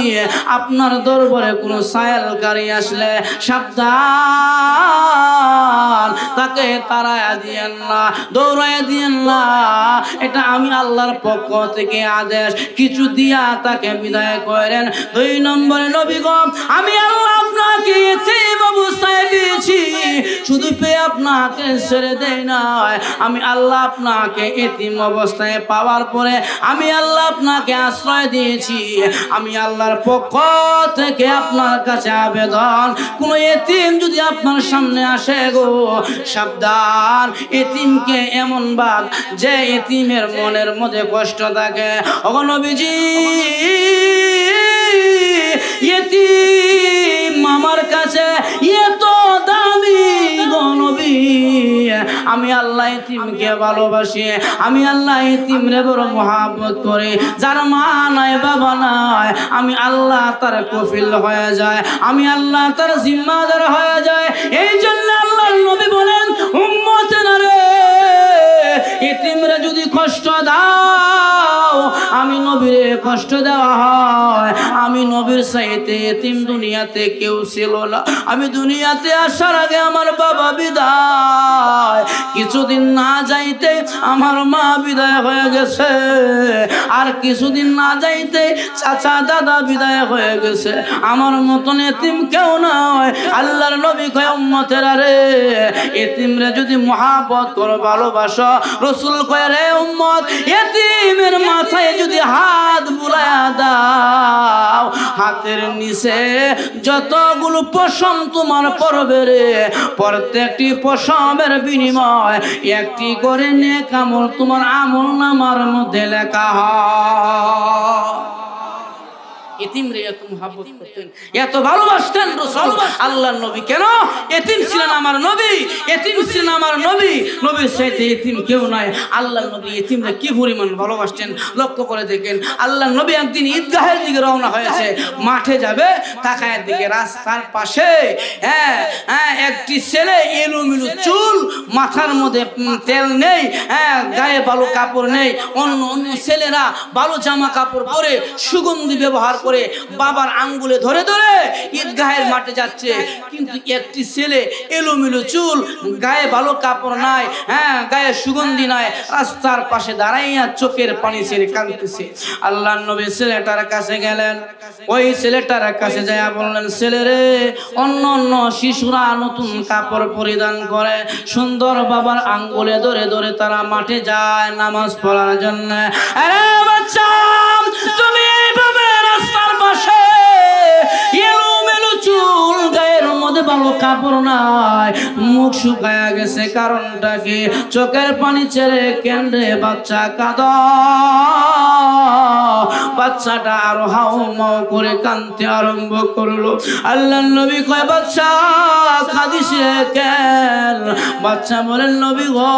আপনার দরবারে কোনো সায়েলকারী আসলে সাবধান, তাকে তাড়ায়া দিয়েন না, দৌড়াইয়া দিয়েন না। এটা আমি আল্লাহর পক্ষ থেকে আদেশ, কিছু দিয়া তাকে বিদায় করেন। 2 নম্বরে নবী গো আমি আল্লাহ আপনাকে এতিম অবস্থায় পেয়েছি, শুধু পেয়ে আপনাকে ছেড়ে দেয় না, আমি আল্লাহ আপনাকে এতিম অবস্থায় পাওয়ার পরে আমি আল্লাহ আপনাকে আশ্রয় দিয়েছি। আমি আল্লাহর পক্ষ থেকে আপনার কাছে আবেদন, কোন এতিম যদি আপনার সামনে আসে গো সাবধান, এতিমকে এমন ভাব যে এতিমের মনের মধ্যে কষ্ট থাকে। ওগো নবীজি এতিম আমার কাছে এত দামি গো নবী, আমি আল্লাহ এতিমকে ভালোবাসি, আমি আল্লাহ এতিমরে বড় মহব্বত করি। যার মা নাই বাবা নাই আমি আল্লাহ তার কফিল হয়ে যায়, আমি আল্লাহ তার জিম্মাদার হয়ে যায়। এই জন্য আল্লাহর নবী বলেন উম্মতেরা রে এতিমরে যদি কষ্ট দাও আমি নবীরে কষ্ট দেওয়া হয়। আমি নবীর চাইতে এতিম দুনিয়াতে কেউ ছিল না। আমি দুনিয়াতে আসার আগে আমার বাবা বিদায়, কিছুদিন না যাইতে আমার মা বিদায় হয়ে গেছে, আর কিছুদিন না যাইতে চাচা দাদা বিদায় হয়ে গেছে। আমার মতন এতিম কেউ নয়। আল্লাহর নবী কয় উম্মতেরা রে এতিমরে যদি মহব্বত করো ভালোবাসো, রাসূল কয় রে উম্মত এতিমের মাথায় যদি হাত বুলায়া দাও, হাতের নিচে যতগুলো পশম তোমার পড়বে রে, প্রত্যেকটি পশমের বিনিময় একটি করে নেক আমল তোমার আমল নামার মধ্যে লেখা হয়। এতিমরে এত মহব্বত করতেন, এত ভালোবাসতেন রাসূল আল্লাহর নবী। কেন? এতিম ছিলেন আমার নবী, এতিম ছিলেন আমার নবী, নবীর চাইতে এতিম কেউ নাই। আল্লাহর নবী এতিমরে কি পরিমাণ ভালোবাসতেন লক্ষ্য করে দেখেন। আল্লাহর নবী একদিন ঈদগাহের দিকে রওনা হয়েছে, মাঠে যাবে, তাকায় দিকে রাস্তার পাশে একটি ছেলে এলোমেলো চুল, মাথার মধ্যে তেল নেই, গায়ে ভালো কাপড় নেই। অন্য অন্য ছেলেরা ভালো জামা কাপড় পরে সুগন্ধি ব্যবহার করে বাবার আঙ্গুলে ধরে ধরে ঈদগাহের মাঠে যাচ্ছে, কিন্তু একটি ছেলে এলোমেলো চুল, গায়ে ভালো কাপড় নাই, গায়ে সুগন্ধি নাই, রাস্তার পাশে দাঁড়াইয়া চোখের পানি ছেড়ে কাঁদতেছে। আল্লাহর নবী ছেলেটার কাছে গেলেন, ওই ছেলেটার কাছে যায় বললেন ছেলে রে, অন্য অন্য শিশুরা নতুন কাপড় পরিধান করে সুন্দর বাবার আঙ্গুলে ধরে ধরে তারা মাঠে যায় নামাজ পড়ার জন্য। আরে বাচ্চা তুমি ভালো কাপড় নাই, মুখ শুকায়া গেছে। কারণটা কি? চোখের পানি ছেড়ে কেন্দ্রে বাচ্চা কাঁদা। বাচ্চাটা আরো হাউ মাউ করে কাঁদতে আরম্ভ করলো। আল্লাহর নবী কয়, বাচ্চা কাঁদিস কেন? বাচ্চা বলেন, নবী গো,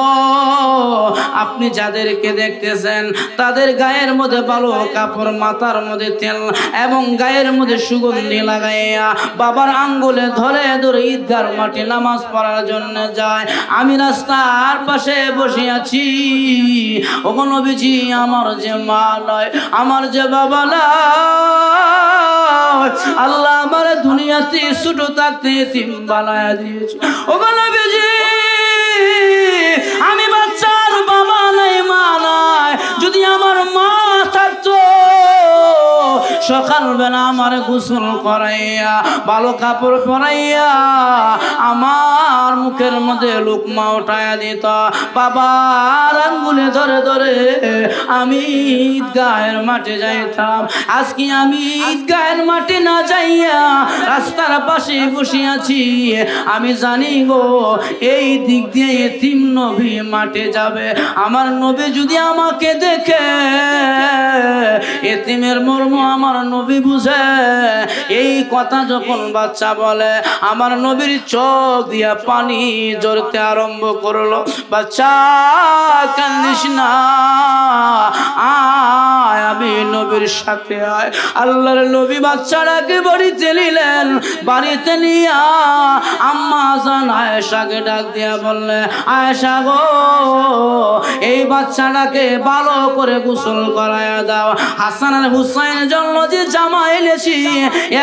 আপনি যাদেরকে দেখতেছেন তাদের গায়ের মধ্যে ভালো কাপড়, মাথার মধ্যে তেল এবং গায়ের মধ্যে সুগন্ধি লাগাইয়া বাবার আঙ্গুলে ধরে ধরে ঈদগার মাঠে নামাজ পড়ার জন্য যায়। আমি রাস্তার পাশে বসে আছি। ওগো নবীজি, আমার যে মা নয়, আমার যে বাবা নয়, আল্লাহ আমার দুনিয়াতে ছোট থাকতে এতিম বানায়া দিয়েছে। ওগো নবীজি, আমি বাচ্চার বাবা নাই, মা নাই। যদি আমার মা থাকতো, সকালবেলা আমার গোসল করাইয়া ভালো কাপড় পরাইয়া আমার মুখের মধ্যে লুকমা উঠাইয়া দিত। বাবার আঙ্গুলে ধরে ধরে আমি ঈদগাহের মাঠে যাইতাম। আজকে আমি ঈদগাহের মাঠে না যাইয়া রাস্তার পাশে বসে আছি। আমি জানি গো, এই দিক দিয়ে এতিম নবী মাঠে যাবে। আমার নবী যদি আমাকে দেখে, এতিমের মর্ম আমার নবী বুঝে। এই কথা যখন বাচ্চা বলে, আমার নবীর চোখ দিয়া পানি ঝরতে আরম্ভ করলো। বাচ্চা কান্দিস না, আয় আমি নবীর সাথে আয়। আল্লাহর নবী বাচ্চাটাকে বাড়িতে নিলেন। বাড়িতে নিয়া আম্মা জান আয়েশাকে ডাক দিয়া বললে, আয়েশা গো, এই বাচ্চাটাকে ভালো করে গোসল করায়া দাও। হাসান আর হুসাইনের জন্য যে জামা এনেছি,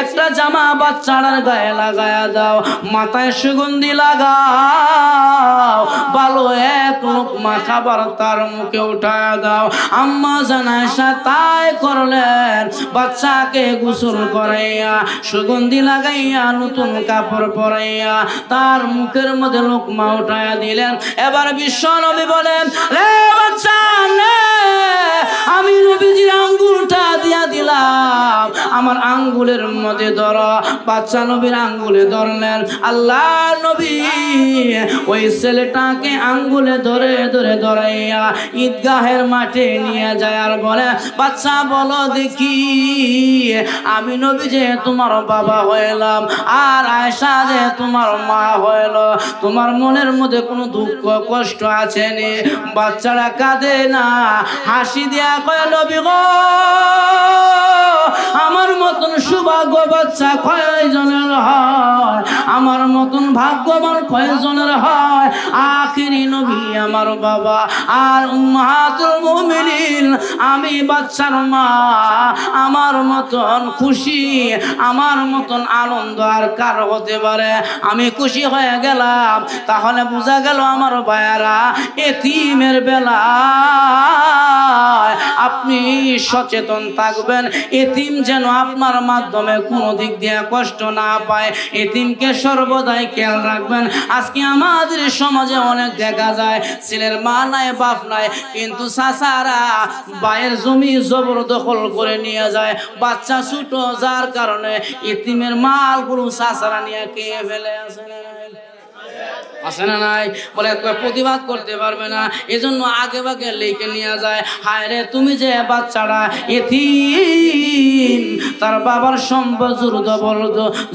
একটা জামা বাচ্চাটার গায়ে লাগায়া দাও, মাথায় সুগন্ধি লাগাও, ভালো এক লোকমা খাবার তার মুখে উঠায়া দাও। আম্মা জান আয়েশা তাই করলেন। বাচ্চাকে গোসল করাইয়া সুগন্ধি লাগাইয়া নতুন কাপড় পরাইয়া তার মুখের মধ্যে লোকমা উঠায়া দিলেন। এবার বিশ্ব নবী বলেন, রে বাচ্চা নে, আমি নবীজির আঙ্গুলটা দিয়া দিলাম, আমার আঙ্গুলের মধ্যে ধর। বাচ্চা নবীর আঙ্গুলে ধরলেন। আল্লাহ নবী ওই ছেলেটাকে আঙ্গুলে ধরে ধরে ধরাইয়া ঈদগাহের মাঠে নিয়ে যায় আর বলে, বাচ্চা বলো দেখি, আমি নবী যে তোমার বাবা হইলাম আর আয়েশা যে তোমার মা হইল, তোমার মনের মধ্যে কোনো দুঃখ কষ্ট আছে নি? বাচ্চারা কাঁদে না, হাসি দিয়া কয়, নবী গো, আমার মতন সৌভাগ্য বাচ্চা কয়জনের হয়? আমার মতন ভাগ্যবান কয়জনের হয়? আখিরি নবী আমার বাবা আর উম্মাহাতুল মুমিনিন আমি বাচ্চার মা। আমার মতন খুশি, আমার মতন আনন্দ আর কার হতে পারে? আমি খুশি হয়ে গেলাম। তাহলে বোঝা গেল আমার ভাইয়ারা, এতিমের বেলা আপনি সচেতন থাকবেন। এতিম যেন আপনার মাধ্যমে কোনো দিক দিয়ে কষ্ট না পায়, এতিমকে সর্বদাই খেয়াল রাখবেন। আজকে আমাদের সমাজে অনেক দেখা যায়, ছেলের মা নাই, বাপ নাই, কিন্তু চাচারা ভাইয়ের জমি জবরদখল করে নিয়ে যায়। বাচ্চা ছোট, যার কারণে এতিমের মালগুলো চাচারা নিয়ে খেয়ে ফেলে। আছে না নাই? বলে প্রতিবাদ করতে পারবে না, এজন্য আগে ভাগে লেখে নিয়ে যায়। হায় রে, তুমি যে বাচ্চারা এতিম, তার বাবার সম্পদ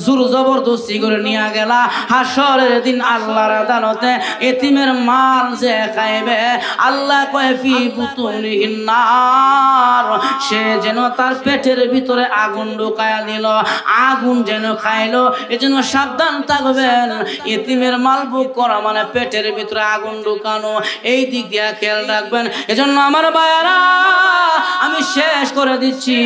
জোর জবরদস্তি করে নিয়ে গেলা, হাসরের দিন আল্লাহর আদালতে এতিমের মাল যে খাইবে, আল্লাহ কয় ফি বুতুনিহিন নার, সে যেন তার পেটের ভিতরে আগুন ঢুকায়া দিল, আগুন যেন খাইলো। এজন্য সাবধান থাকবেন। এতিমের মাল বুক করা মানে পেটের ভিতরে আগুন ঢুকানো, এই দিক দিয়ে খেয়াল রাখবেন। এজন্য আমার ভাইয়ারা, আমি শেষ করে দিচ্ছি।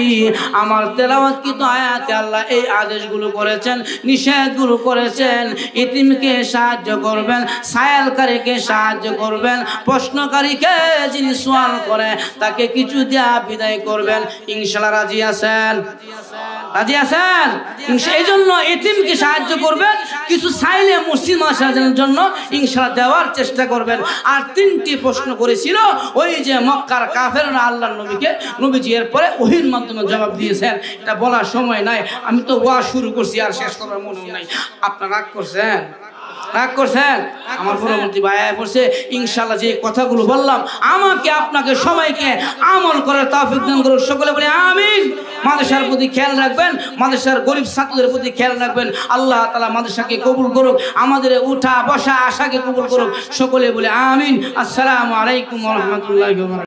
আমার তেলাওয়াত কিন্তু আয়াতে আল্লাহ এই আদেশগুলো করেছেন, নিষেধগুলো করেছেন। এতিমকে সাহায্য করবেন, সায়ালকারীকে সাহায্য করবেন, প্রশ্নকারীকে যিনি সওয়াল করে তাকে কিছু দেয়া বিদায় করবেন। ইনশাআল্লাহ রাজি আছেন? রাজি আছেন? এই জন্য এতিমকে সাহায্য করবেন। কিছু চাইলে মসজিদ মাদ্রাসার জন্য ইনশাআল্লাহ দেওয়ার চেষ্টা করবেন। আর 3টি প্রশ্ন করেছিল ওই যে মক্কার কাফেররা আল্লাহর নবীকে, নবীজি এর পরে ওহীর মাধ্যমে জবাব দিয়েছেন। এটা বলার সময় নাই, আমি তো ওয়াজ শুরু করছি আর শেষ করার মনে নাই। আপনারা রাগ করছেন? রাগ করছেন? আমার পরবর্তী ভাইয়া পড়ছে ইনশাআল্লাহ যে কথাগুলো বললাম আমাকে আপনাকে সবাইকে আমল করার তৌফিক দান করুন। সকলে বলে আমিন। মাদ্রাসার প্রতি খেয়াল রাখবেন, মাদ্রাসার গরিব ছাত্রদের প্রতি খেয়াল রাখবেন। আল্লাহ তাআলা মাদ্রাসাকে কবুল করুক, আমাদের উঠা বসা আশাকে কবুল করুক। সকলে বলে আমিন। আসসালামু আলাইকুম ওয়া রাহমাতুল্লাহি ওয়া বারাকাতুহু।